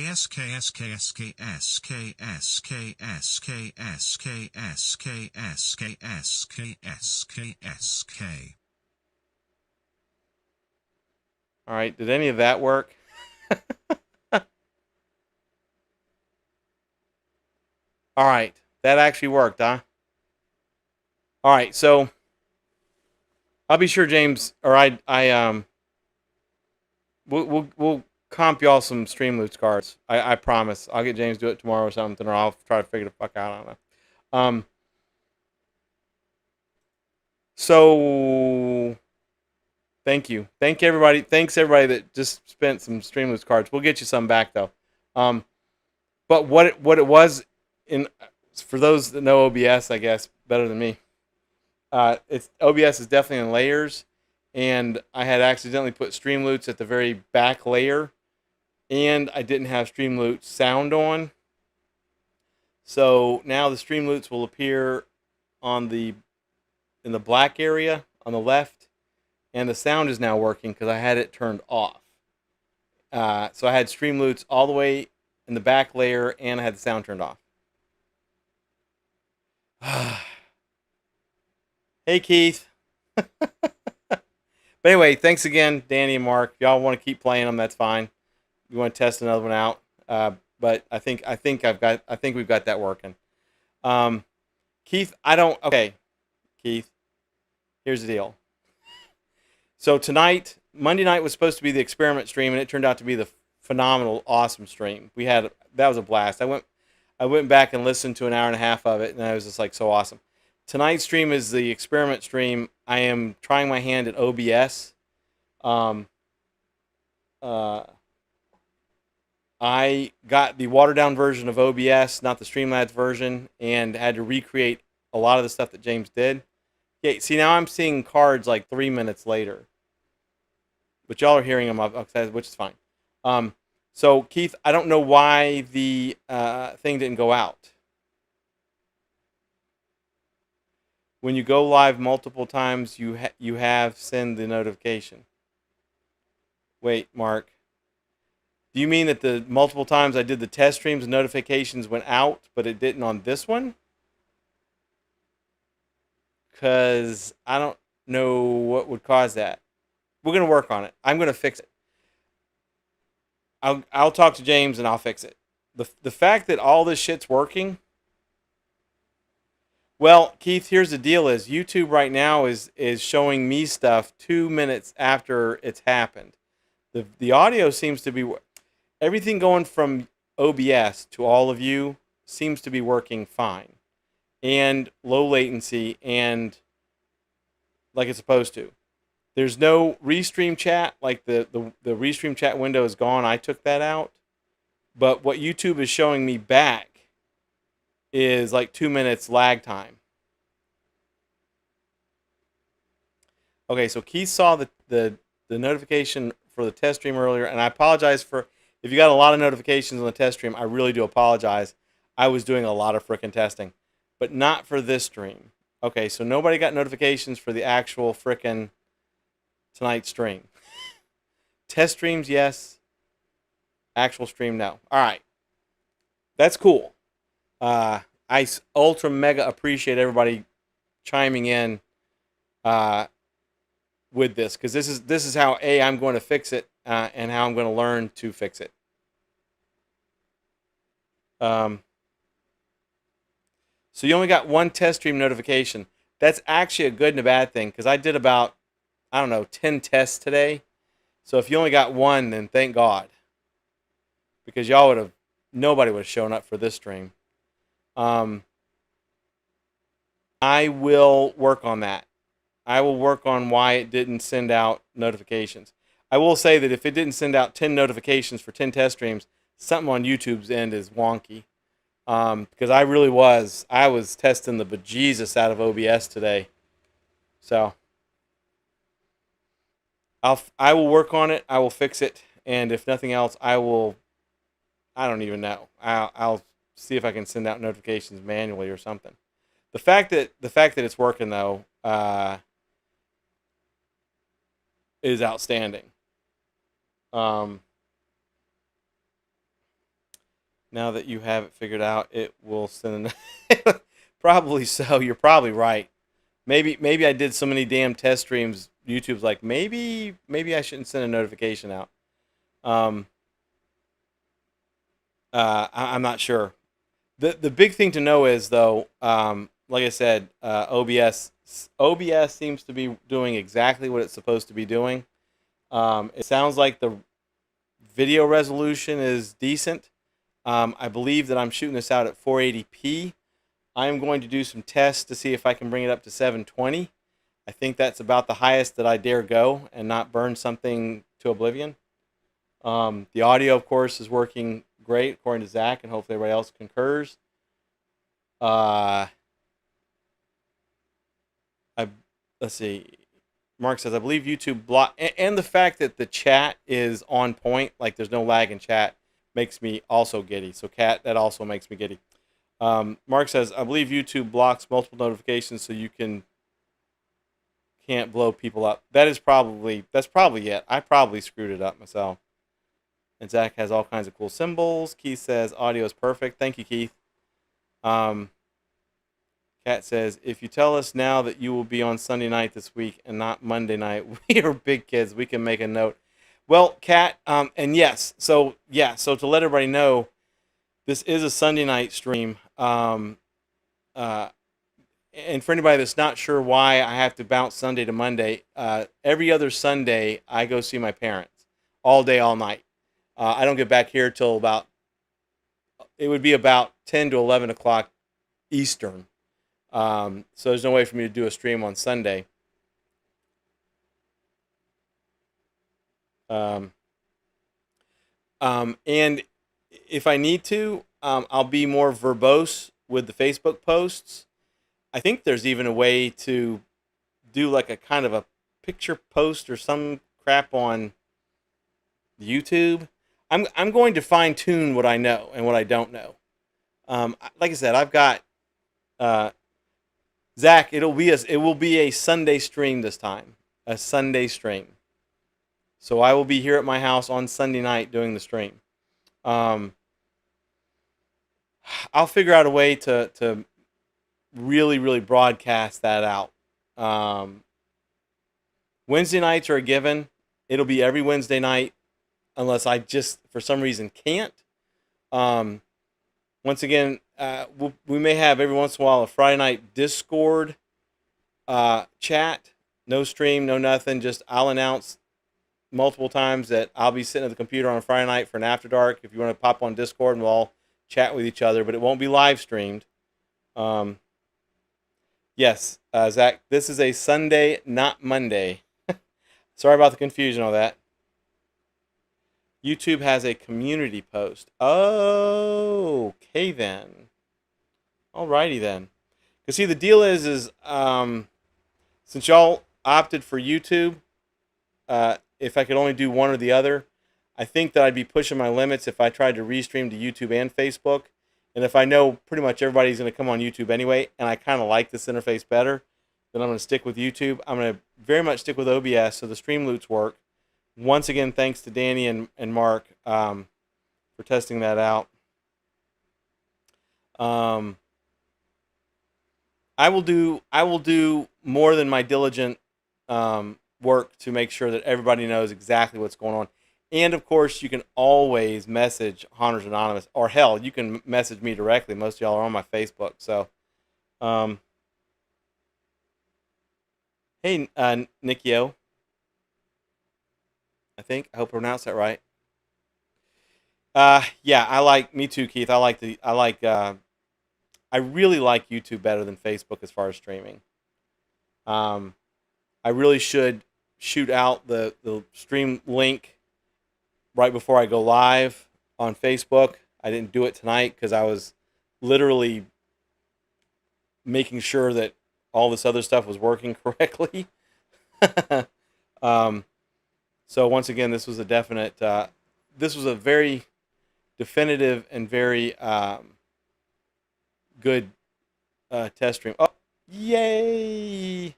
All right, did any of that work? All right, that actually worked, huh? All right, so I'll be sure James or we'll comp y'all some Streamloots cards. I promise. I'll get James to do it tomorrow or something, or I'll try to figure the fuck out. I don't know. So thank you. Thanks everybody that just spent some Streamloots cards. We'll get you some back though. But what it was in, for those that know OBS, I guess better than me. It's OBS is definitely in layers, and I had accidentally put Streamloots at the very back layer, and I didn't have Streamloots sound on. So now the Streamloots will appear in the black area on the left, and the sound is now working because I had it turned off. So I had Streamloots all the way in the back layer, and I had the sound turned off. Hey, Keith. But anyway, thanks again, Danny and Mark. Y'all want to keep playing them? That's fine. You want to test another one out? But I think we've got that working. Keith, okay, Keith. Here's the deal. So tonight, Monday night was supposed to be the experiment stream, and it turned out to be the phenomenal, awesome stream. That was a blast. I went back and listened to an hour and a half of it, and I was just like so awesome. Tonight's stream is the experiment stream. I am trying my hand at OBS. I got the watered down version of OBS, not the Streamlabs version, and had to recreate a lot of the stuff that James did. Yeah, see, now I'm seeing cards like 3 minutes later. But y'all are hearing them, which is fine. So Keith, I don't know why the thing didn't go out. When you go live multiple times, you have send the notification. Wait, Mark. Do you mean that the multiple times I did the test streams, the notifications went out, but it didn't on this one? Because I don't know what would cause that. We're gonna work on it. I'm gonna fix it. I'll talk to James and I'll fix it. The fact that all this shit's working. Well, Keith, here's the deal: is YouTube right now is showing me stuff 2 minutes after it's happened. The audio seems to be everything going from OBS to all of you seems to be working fine, and low latency and like it's supposed to. There's no restream chat, like the restream chat window is gone. I took that out. But what YouTube is showing me back is like 2 minutes lag time. Okay, so Keith saw the notification for the test stream earlier, and I apologize for if you got a lot of notifications on the test stream. I really do apologize. I was doing a lot of frickin' testing, but not for this stream. Okay, so nobody got notifications for the actual frickin' tonight's stream. Test streams, yes. Actual stream, no. All right. That's cool. I ultra mega appreciate everybody chiming in with this, because this is how I'm going to fix it and how I'm going to learn to fix it. So you only got one test stream notification. That's actually a good and a bad thing, because I did about, I don't know, 10 tests today. So if you only got one, then thank God, because nobody would have shown up for this stream. I will work on that. I will work on why it didn't send out notifications. I will say that if it didn't send out 10 notifications for 10 test streams, something on YouTube's end is wonky. Because I was testing the bejesus out of OBS today. So I will work on it. I will fix it. And if nothing else, I don't even know. I'll see if I can send out notifications manually or something. The fact that it's working though is outstanding. Now that you have it figured out, it will send. Probably so. You're probably right. Maybe I did so many damn test streams. YouTube's like, maybe I shouldn't send a notification out. I'm not sure. The big thing to know is though, like I said, OBS seems to be doing exactly what it's supposed to be doing. It sounds like the video resolution is decent. I believe that I'm shooting this out at 480p. I'm going to do some tests to see if I can bring it up to 720. I think that's about the highest that I dare go and not burn something to oblivion. The audio, of course, is working great according to Zach, and hopefully everybody else concurs. Let's see. Mark says, I believe YouTube block, and the fact that the chat is on point, like there's no lag in chat, makes me also giddy. So Cat, that also makes me giddy. Mark says, I believe YouTube blocks multiple notifications so you can't blow people up. That's probably it. I probably screwed it up myself. And Zach has all kinds of cool symbols. Keith says, audio is perfect. Thank you, Keith. Kat says, if you tell us now that you will be on Sunday night this week and not Monday night, we are big kids. We can make a note. Well, Kat, and yes, so to let everybody know, this is a Sunday night stream. And for anybody that's not sure why I have to bounce Sunday to Monday, every other Sunday I go see my parents all day, all night. I don't get back here till it would be about 10 to 11 o'clock Eastern. So there's no way for me to do a stream on Sunday. And if I need to, I'll be more verbose with the Facebook posts. I think there's even a way to do like a kind of a picture post or some crap on YouTube. I'm going to fine tune what I know and what I don't know. Like I said, I've got uh, Zach. It will be a Sunday stream this time, a Sunday stream. So I will be here at my house on Sunday night doing the stream. Um, I'll figure out a way to really broadcast that out. Um, Wednesday nights are a given. It'll be every Wednesday night unless I just for some reason can't. Um, Once again, we may have every once in a while a Friday night Discord chat. No stream, no nothing. Just I'll announce multiple times that I'll be sitting at the computer on a Friday night for an after dark. If you want to pop on Discord, and we'll all chat with each other, but it won't be live streamed. Um, yes, Zach, this is a Sunday, not Monday. Sorry about the confusion on that. YouTube has a community post. Oh, okay then. Alrighty then. Because see, the deal is since y'all opted for YouTube, if I could only do one or the other, I think that I'd be pushing my limits if I tried to restream to YouTube and Facebook. And if I know pretty much everybody's going to come on YouTube anyway, and I kind of like this interface better, then I'm going to stick with YouTube. I'm going to very much stick with OBS so the Streamloots work. Once again, thanks to Danny and Mark for testing that out. I will do more than my diligent work to make sure that everybody knows exactly what's going on. And of course, you can always message Haunters Anonymous, or hell, you can message me directly. Most of y'all are on my Facebook. So, hey, Nikio, I hope I pronounced that right. Yeah, me too, Keith. I really like YouTube better than Facebook as far as streaming. I really should shoot out the stream link right before I go live on Facebook. I didn't do it tonight because I was literally making sure that all this other stuff was working correctly. So once again, this was a definite. This was a very definitive and very good test stream. Oh, yay!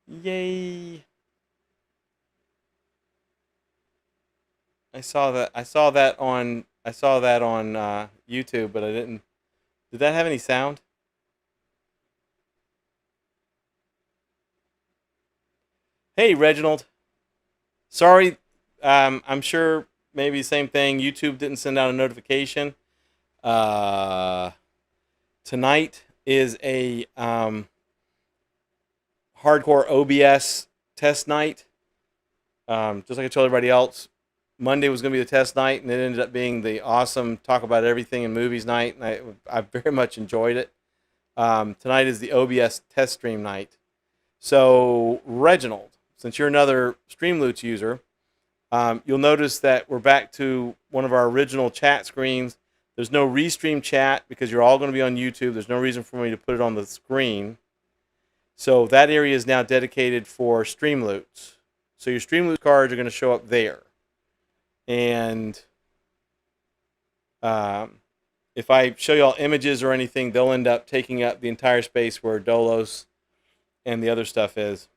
Yay! I saw that. I saw that on YouTube, but I didn't. Did that have any sound? Hey, Reginald. Sorry. I'm sure maybe the same thing. YouTube didn't send out a notification. Tonight is a hardcore OBS test night. Just like I told everybody else, Monday was going to be the test night, and it ended up being the awesome talk about everything in movies night, and I very much enjoyed it. Tonight is the OBS test stream night. So, Reginald, since you're another Streamloots user, you'll notice that we're back to one of our original chat screens. There's no restream chat because you're all going to be on YouTube. There's no reason for me to put it on the screen. So that area is now dedicated for Streamloots. So your Streamloots cards are going to show up there. And if I show you all images or anything, they'll end up taking up the entire space where Dolos and the other stuff is.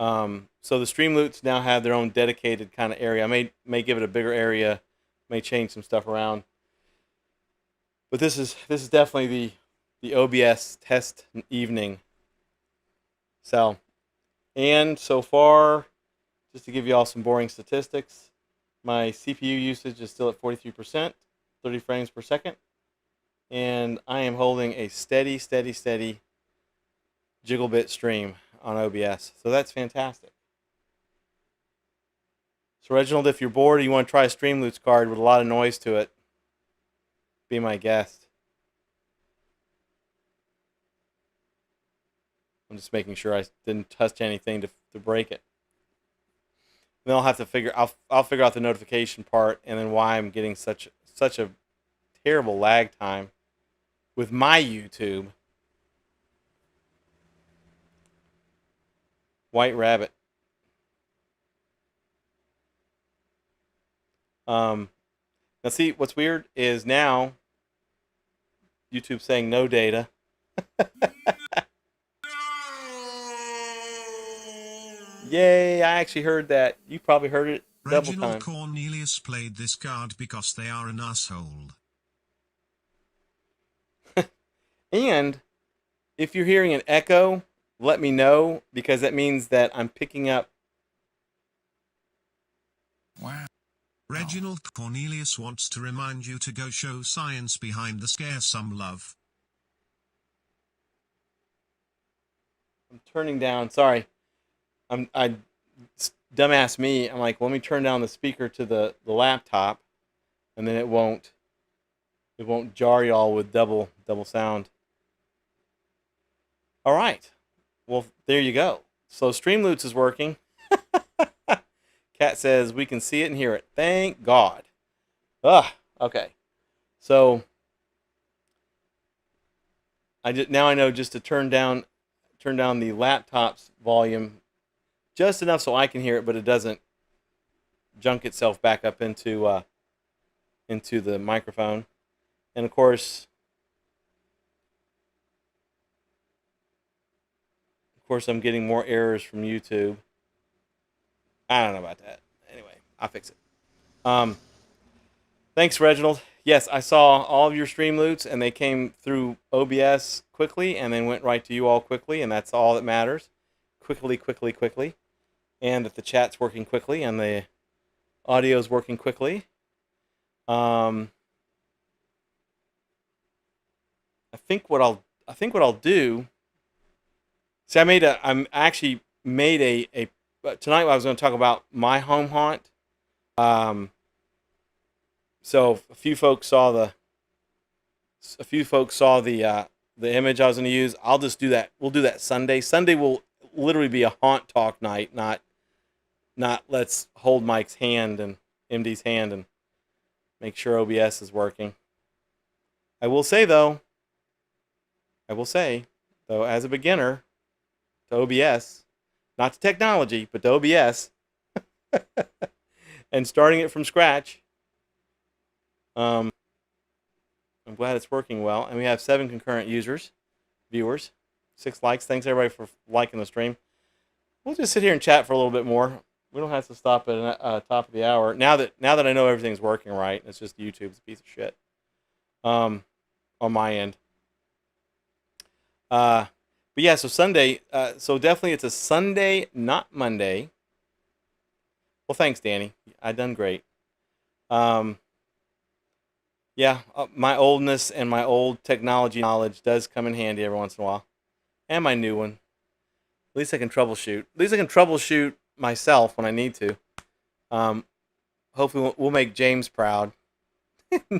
So the Streamloots now have their own dedicated kind of area. I may give it a bigger area, may change some stuff around. But this is definitely the OBS test evening. And so far, just to give you all some boring statistics, my CPU usage is still at 43%, 30 frames per second, and I am holding a steady gigabit stream on OBS. So that's fantastic. So Reginald, if you're bored or you want to try a Streamloots card with a lot of noise to it, be my guest. I'm just making sure I didn't touch anything to break it. Then I'll have to figure out the notification part and then why I'm getting such a terrible lag time with my YouTube. White Rabbit. Now see, what's weird is now YouTube saying no data. Yay, I actually heard that. You probably heard it double Reginald time. Cornelius played this card because they are an asshole. And if you're hearing an echo, let me know, because that means that I'm picking up. Wow. Reginald Cornelius wants to remind you to go show science behind the scare some love. I'm turning down. Sorry, dumbass me. I'm like, let me turn down the speaker to the laptop, and then it won't jar y'all with double sound. All right, well there you go. So Streamloots is working. Kat says we can see it and hear it. Thank God. Okay. So now I know just to turn down the laptop's volume just enough so I can hear it, but it doesn't junk itself back up into the microphone. And of course, I'm getting more errors from YouTube. I don't know about that. Anyway, I'll fix it. Thanks, Reginald. Yes, I saw all of your Streamloots, and they came through OBS quickly, and then went right to you all quickly, and that's all that matters. Quickly. And that the chat's working quickly, and the audio's working quickly. I think what I'll do. See, I actually made a tonight I was going to talk about my home haunt. So a few folks saw the image I was going to use. I'll just do that. We'll do that Sunday. Sunday will literally be a haunt talk night, not let's hold Mike's hand and MD's hand and make sure OBS is working. I will say though, as a beginner to OBS, not to technology, but to OBS, and starting it from scratch, I'm glad it's working well. And we have 7 concurrent viewers, 6 likes. Thanks everybody for liking the stream. We'll just sit here and chat for a little bit more. We don't have to stop at top of the hour. Now that I know everything's working right, it's just YouTube's a piece of shit. On my end. But yeah, so Sunday, so definitely it's a Sunday, not Monday. Well, thanks, Danny. I done great. Yeah, my oldness and my old technology knowledge does come in handy every once in a while. And my new one. At least I can troubleshoot. At least I can troubleshoot myself when I need to. Hopefully we'll make James proud.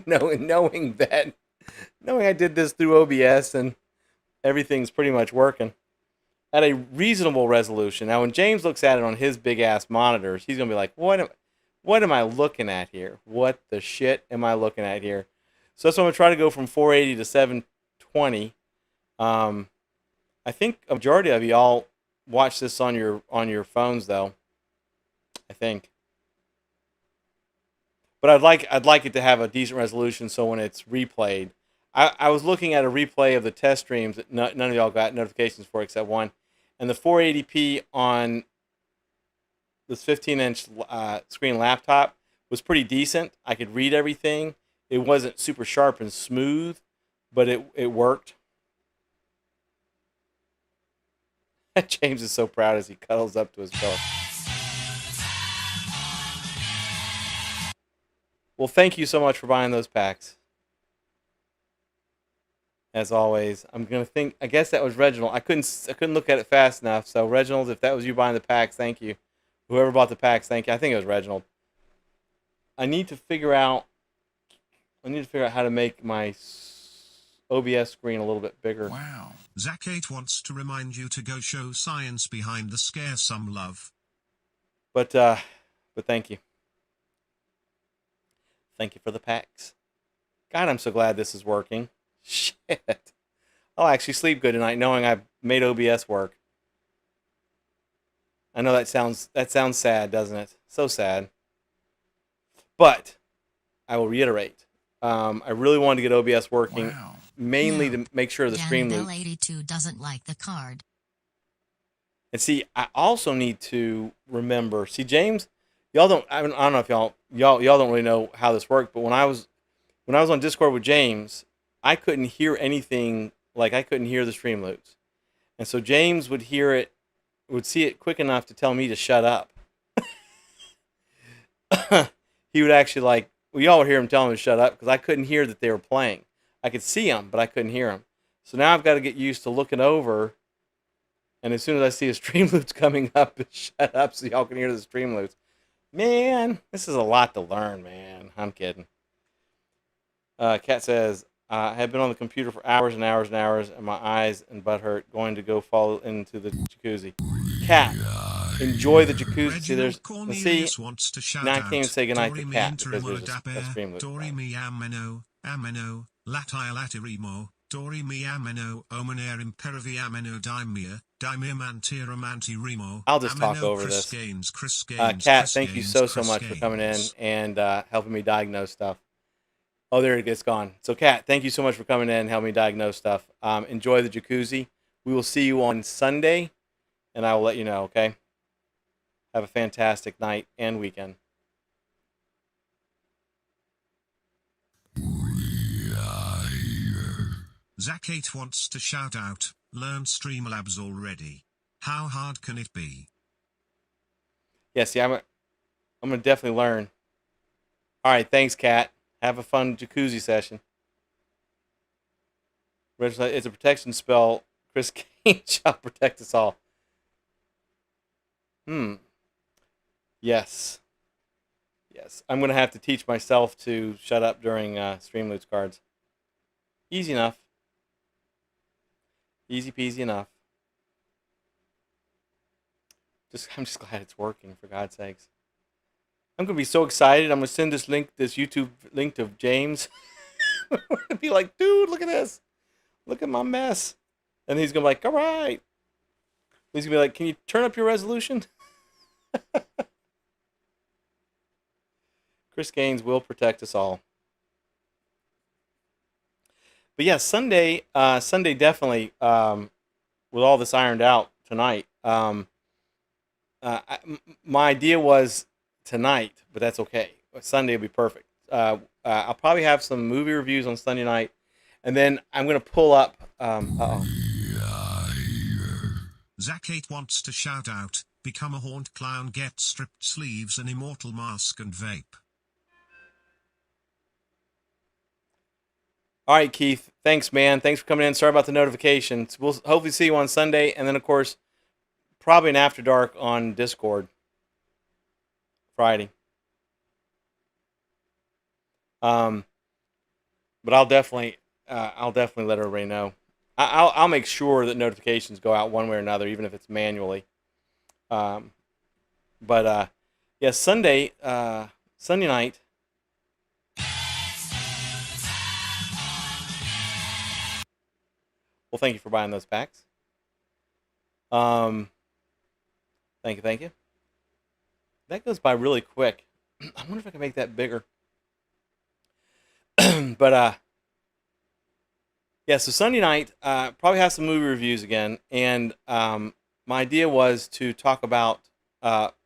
knowing I did this through OBS and everything's pretty much working at a reasonable resolution. Now, when James looks at it on his big ass monitors, he's gonna be like, "What am I looking at here? What the shit am I looking at here?" So I'm gonna try to go from 480 to 720. I think a majority of y'all watch this on your phones, though. I think. But I'd like it to have a decent resolution, so when it's replayed. I was looking at a replay of the test streams that none of y'all got notifications for except one. And the 480p on this 15-inch screen laptop was pretty decent. I could read everything. It wasn't super sharp and smooth, but it worked. James is so proud as he cuddles up to his pillow. Well, thank you so much for buying those packs. As always, I'm gonna think. I guess that was Reginald. I couldn't look at it fast enough. So Reginald, if that was you buying the packs, thank you. Whoever bought the packs, thank you. I think it was Reginald. I need to figure out how to make my OBS screen a little bit bigger. Wow. Zach8 wants to remind you to go show science behind the scare some love. But thank you. Thank you for the packs. God, I'm so glad this is working. Shit. I'll actually sleep good tonight knowing I've made OBS work. I know that sounds sad, doesn't it? So sad. But I will reiterate. I really wanted to get OBS working, mainly to make sure the stream loops. 82 doesn't like the card. And see, I also need to remember. See, James, y'all don't. I don't know if y'all don't really know how this worked. But when I was on Discord with James, I couldn't hear anything. Like I couldn't hear the stream loops, and so James would hear it, would see it quick enough to tell me to shut up. He would actually y'all would hear him telling me to shut up because I couldn't hear that they were playing. I could see them, but I couldn't hear them. So now I've got to get used to looking over. And as soon as I see a stream loops coming up, shut up so y'all can hear the stream loops. Man, this is a lot to learn, man. I'm kidding. Kat says, I have been on the computer for hours and hours and hours, and my eyes and butt hurt going to go fall into the jacuzzi. Kat, enjoy the jacuzzi. See, now I can't even say goodnight to Kat because there's a stream loop. Dori mi ameno, latai latirimo, Dori mi ameno, omener imperavi ameno dimia. I'll just talk over this. Kat, thank you so much for coming in and helping me diagnose stuff. Oh, there it's gone. So, Kat, thank you so much for coming in and helping me diagnose stuff. Enjoy the jacuzzi. We will see you on Sunday, and I will let you know, okay? Have a fantastic night and weekend. Zach8 wants to shout out, learn Streamlabs already. How hard can it be? Yeah, see, I'm going to definitely learn. All right, thanks, Kat. Have a fun jacuzzi session. It's a protection spell. Chris Kane shall protect us all. Yes. Yes. I'm going to have to teach myself to shut up during Streamloots cards. Easy enough. Easy peasy enough. I'm just glad it's working, for God's sakes. I'm going to be so excited. I'm going to send this YouTube link to James. I'm going to be like, dude, look at this. Look at my mess. And he's going to be like, all right. He's going to be like, can you turn up your resolution? Chris Gaines will protect us all. But yeah, Sunday definitely, with all this ironed out tonight. My idea was tonight, but that's okay. Sunday will be perfect. I'll probably have some movie reviews on Sunday night, and then I'm going to pull up. Zach8 wants to shout out, become a haunt clown, get stripped sleeves, an immortal mask, and vape. All right, Keith. Thanks, man. Thanks for coming in. Sorry about the notifications. We'll hopefully see you on Sunday, and then, of course, probably an After Dark on Discord Friday. But I'll definitely let everybody know. I'll make sure that notifications go out one way or another, even if it's manually. Yeah, Sunday night. Well, thank you for buying those packs. Thank you. That goes by really quick. I wonder if I can make that bigger. But yeah, so Sunday night, probably have some movie reviews again, and my idea was to talk about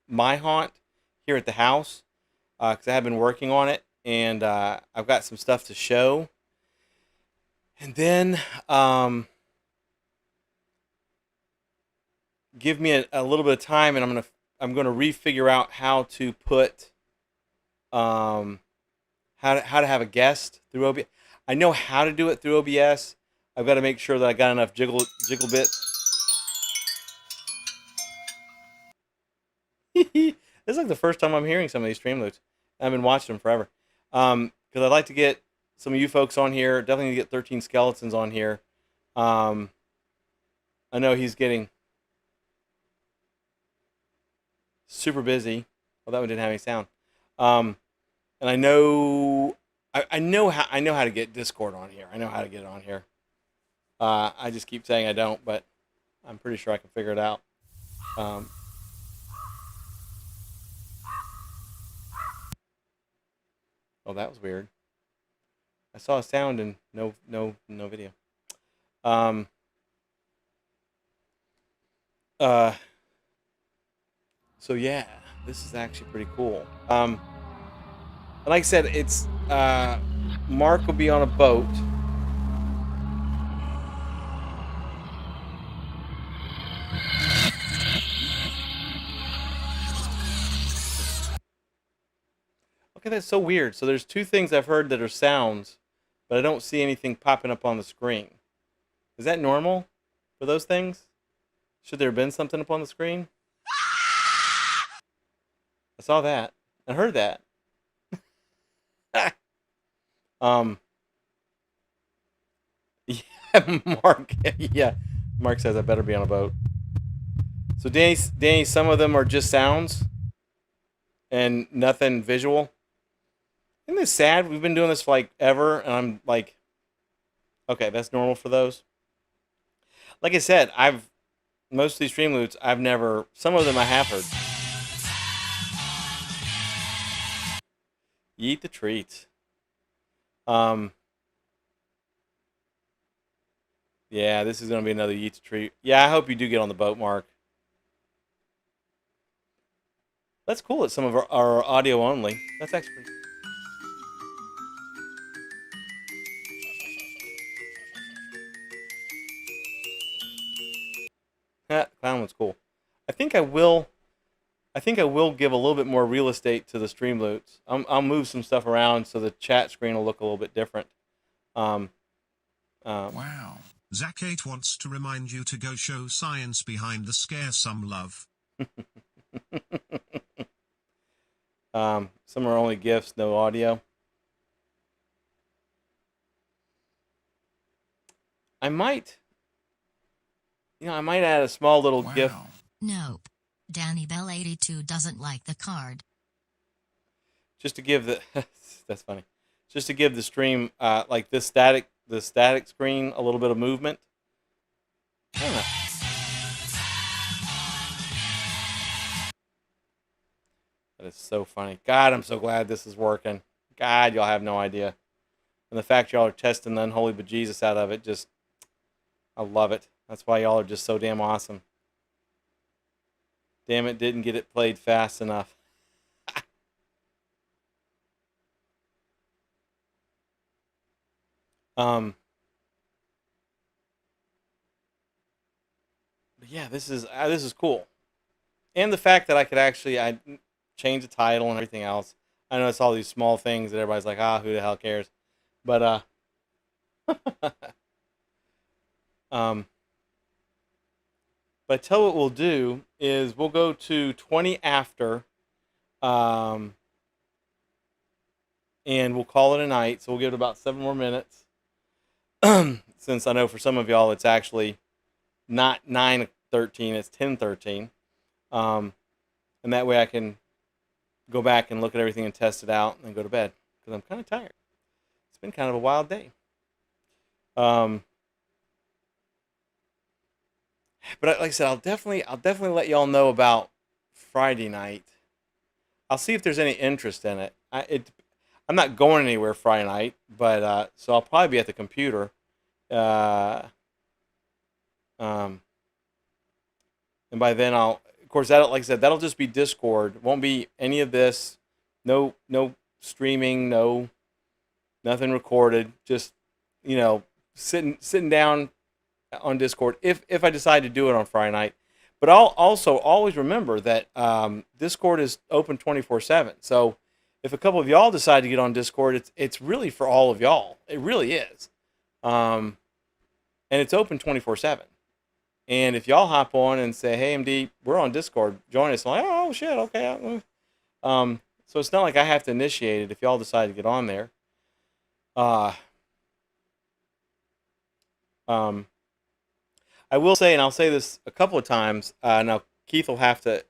My Haunt here at the house, because I have been working on it, and I've got some stuff to show. And then give me a little bit of time, and I'm gonna refigure out how to put how to have a guest through OBS. I know how to do it through OBS. I've got to make sure that I got enough jiggle bits. This is like the first time I'm hearing some of these Streamloots. I've been watching them forever. Because I'd like to get some of you folks on here. Definitely need to get 13 Skeletons on here. I know he's getting super busy. Well, that one didn't have any sound. And I know how to get Discord on here. I know how to get it on here. I just keep saying I don't, but I'm pretty sure I can figure it out. Oh, that was weird. I saw a sound and no video. Um. Uh. So yeah, this is actually pretty cool. Like I said, it's Mark will be on a boat. Okay, that's so weird. So there's two things I've heard that are sounds, but I don't see anything popping up on the screen. Is that normal for those things? Should there have been something up on the screen? I saw that. I heard that. um. Yeah, Mark. Yeah, Mark says I better be on a boat. So Danny, some of them are just sounds and nothing visual. Isn't this sad? We've been doing this for like ever, and I'm like, okay, that's normal for those. Like I said, most of these stream loots, I've never. Some of them I have heard. You eat the treats. Yeah, this is gonna be another eat the treat. Yeah, I hope you do get on the boat, Mark. That's cool. It's some of our audio only. That's actually pretty. The clown one's cool. I think I will. I think I will give a little bit more real estate to the Streamloots. I'll move some stuff around so the chat screen will look a little bit different. Wow. Zach8 wants to remind you to go show science behind the scare some love. Some are only gifts, no audio. I might add a small little gift. Nope. Danny Bell 82 doesn't like the card. Just to give the that's funny. Just to give the stream like the static screen a little bit of movement. I don't know. That is so funny. God, I'm so glad this is working. God, y'all have no idea. And the fact y'all are testing the unholy bejesus out of it, just I love it. That's why y'all are just so damn awesome. Damn it, didn't get it played fast enough. But yeah, this is cool, and the fact that I could actually change the title and everything else. I know it's all these small things that everybody's like, who the hell cares? But but I tell what we'll do is we'll go to 20 after, and we'll call it a night. So we'll give it about 7 more minutes. Since I know for some of y'all it's actually not 9:13, it's 10:13. And that way I can go back and look at everything and test it out and then go to bed because I'm kind of tired. It's been kind of a wild day. But like I said, I'll definitely let y'all know about Friday night. I'll see if there's any interest in it. I'm not going anywhere Friday night, but so I'll probably be at the computer. And by then of course, like I said, that'll just be Discord. Won't be any of this. No streaming. Nothing recorded. Just sitting down on Discord if I decide to do it on Friday night. But I'll also always remember that Discord is open 24/7. So if a couple of y'all decide to get on Discord, it's really for all of y'all. It really is. And it's open 24/7. And if y'all hop on and say, "Hey, MD, we're on Discord, join us," I'm like, "Oh shit, okay." So it's not like I have to initiate it if y'all decide to get on there. I will say, and I'll say this a couple of times. Now Keith will have to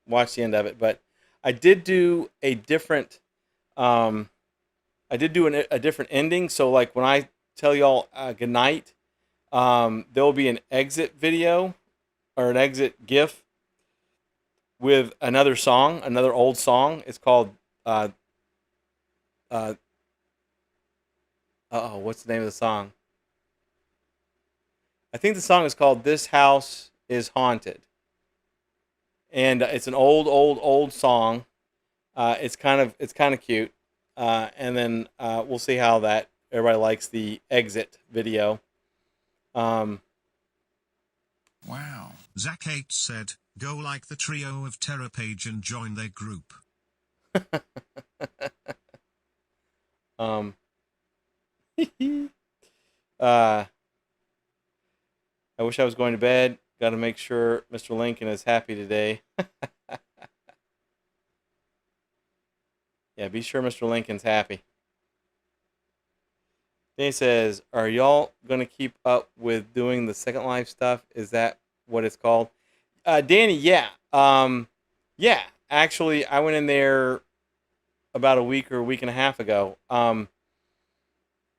watch the end of it, but I did do a different. I did do a different ending. So like when I tell y'all good night, there will be an exit video or an exit GIF with another song, another old song. It's called what's the name of the song? I think the song is called "This House Is Haunted," and it's an old song. It's kind of cute, and then we'll see how that everybody likes the exit video. Um, Wow. Zach 8 said, go like the trio of Terror page and join their group. um, uh, I wish I was going to bed. Got to make sure Mr. Lincoln is happy today. Yeah, be sure Mr. Lincoln's happy. Danny says, are y'all going to keep up with doing the Second Life stuff? Is that what it's called? Danny, yeah. Yeah, actually, I went in there about a week or a week and a half ago.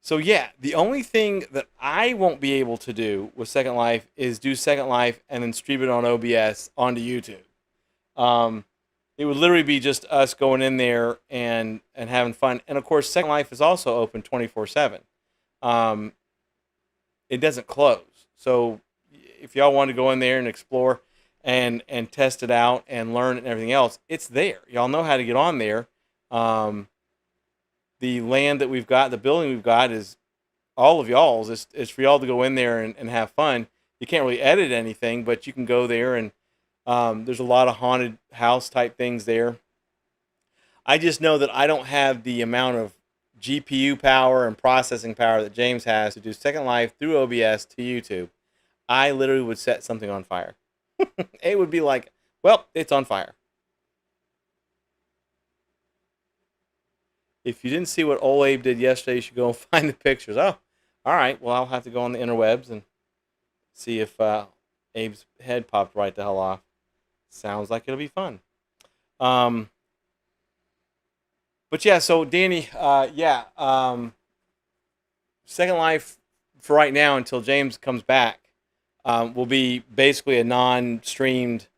So, yeah, the only thing that I won't be able to do with Second Life is do Second Life and then stream it on OBS onto YouTube. It would literally be just us going in there and having fun. And, of course, Second Life is also open 24/7. It doesn't close. So if y'all want to go in there and explore and test it out and learn and everything else, it's there. Y'all know how to get on there. The land that we've got, the building we've got is all of y'all's. It's for y'all to go in there and have fun. You can't really edit anything, but you can go there and there's a lot of haunted house type things there. I just know that I don't have the amount of GPU power and processing power that James has to do Second Life through OBS to YouTube. I literally would set something on fire. It would be like, well, it's on fire. If you didn't see what old Abe did yesterday, you should go and find the pictures. Oh, all right. Well, I'll have to go on the interwebs and see if Abe's head popped right the hell off. Sounds like it'll be fun. But yeah, so Danny, Second Life for right now until James comes back will be basically a non-streamed,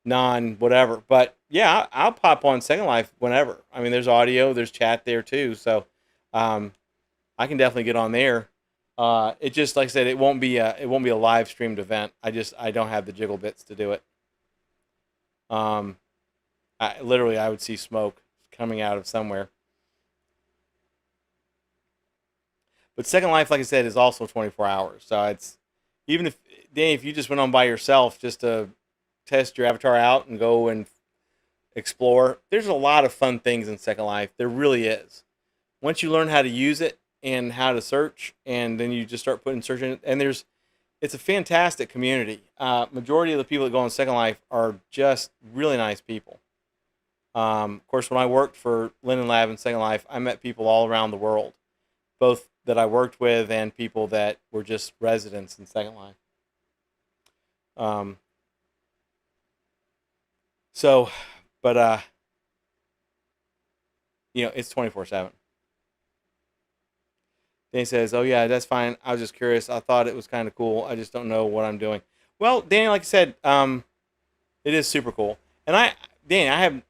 non-whatever. But yeah, I'll pop on Second Life whenever. I mean, there's audio, there's chat there too, so I can definitely get on there. It just, like I said, it won't be a live streamed event. I don't have the jiggle bits to do it. I would see smoke coming out of somewhere. But Second Life, like I said, is also 24 hours. So it's, even if, Danny, if you just went on by yourself just to test your avatar out and go and explore, there's a lot of fun things in Second Life. There really is. Once you learn how to use it and how to search, and then you just start putting search in it, and it's a fantastic community. Majority of the people that go on Second Life are just really nice people. Of course, when I worked for Linden Lab and Second Life, I met people all around the world, both that I worked with and people that were just residents in Second Life. It's 24/7. Danny says, "Oh yeah, that's fine. I was just curious. I thought it was kind of cool. I just don't know what I'm doing." Well, Danny, like I said, it is super cool. And Danny, I have,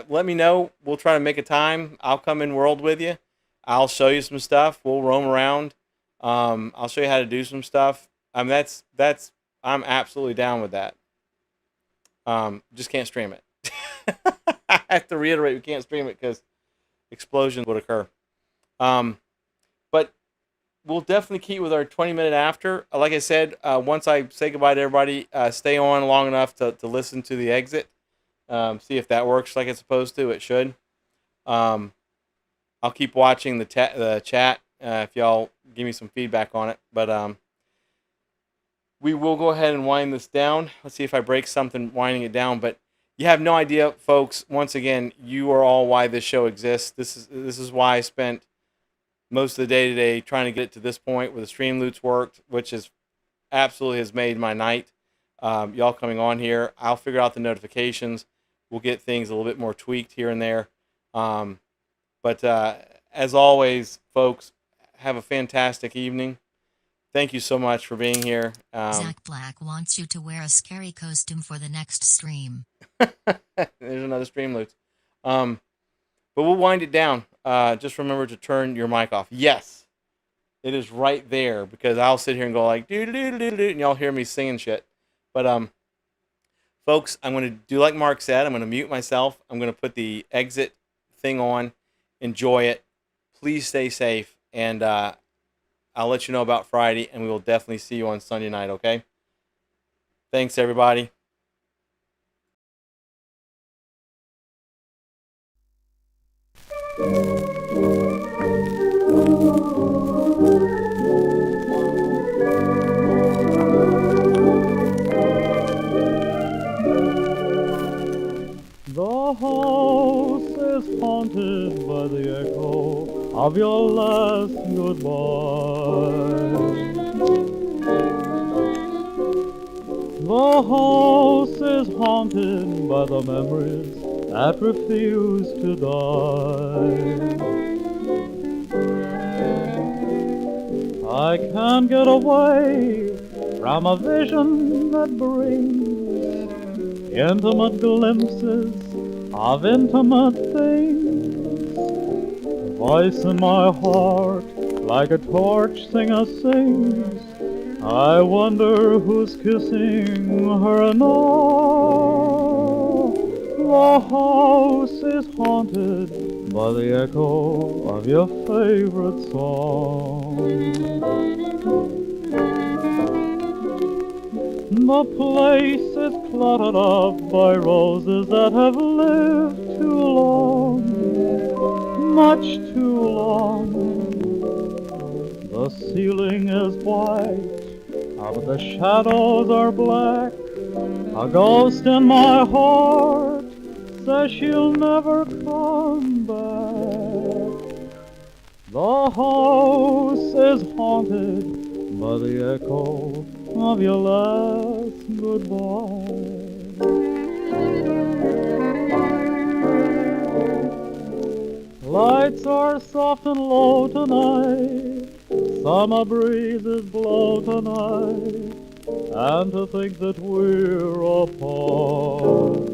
let me know. We'll try to make a time. I'll come in world with you. I'll show you some stuff. We'll roam around. I'll show you how to do some stuff. I'm absolutely down with that. Just can't stream it. I have to reiterate, we can't stream it because explosions would occur. But we'll definitely keep with our 20-minute after. Like I said, once I say goodbye to everybody, stay on long enough to listen to the exit. See if that works like it's supposed to. It should. I'll keep watching the chat if y'all give me some feedback on it. But we will go ahead and wind this down. Let's see if I break something winding it down. But you have no idea, folks. Once again, you are all why this show exists. This is why I spent most of the day today trying to get it to this point where the stream loots worked, which is absolutely has made my night. Y'all coming on here. I'll figure out the notifications. We'll get things a little bit more tweaked here and there. But as always, folks, have a fantastic evening. Thank you so much for being here. Zach Black wants you to wear a scary costume for the next stream. There's another stream loot. But we'll wind it down. just remember to turn your mic off. Yes, it is right there because I'll sit here and go like doo doo doo doo doo, and y'all hear me singing shit. But folks, I'm going to do like Mark said. I'm going to mute myself. I'm going to put the exit thing on. Enjoy it. Please stay safe, and I'll let you know about Friday, and we will definitely see you on Sunday night. Okay? Thanks, everybody. The house is haunted by the echo of your last goodbye. The house is haunted by the memories that refuse to die. I can't get away from a vision that brings intimate glimpses of intimate things. The voice in my heart, like a torch singer sings. I wonder who's kissing her now. The house is haunted by the echo of your favorite song. The place is cluttered up by roses that have lived too long, much too long. The ceiling is white, but the shadows are black. A ghost in my heart says she'll never come back. The house is haunted by the echo of your last goodbye. Lights are soft and low tonight, summer breezes blow tonight, and to think that we're apart,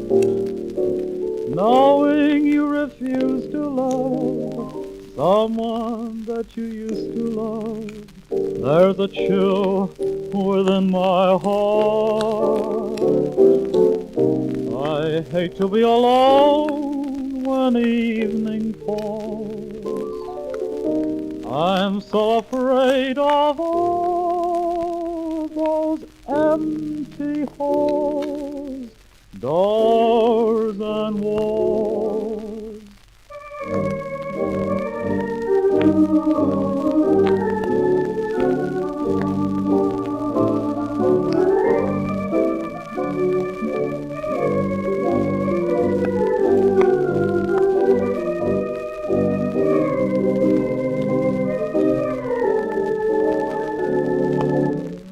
knowing you refuse to love someone that you used to love. There's a chill within my heart. I hate to be alone when evening falls. I'm so afraid of all those empty halls, doors and walls.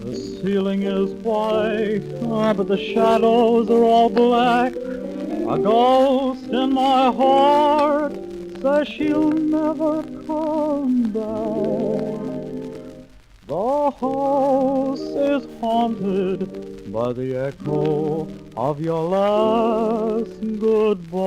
The ceiling is white, but the shadows are all black. A ghost in my heart says she'll never come back. The house is haunted by the echo of your last goodbye.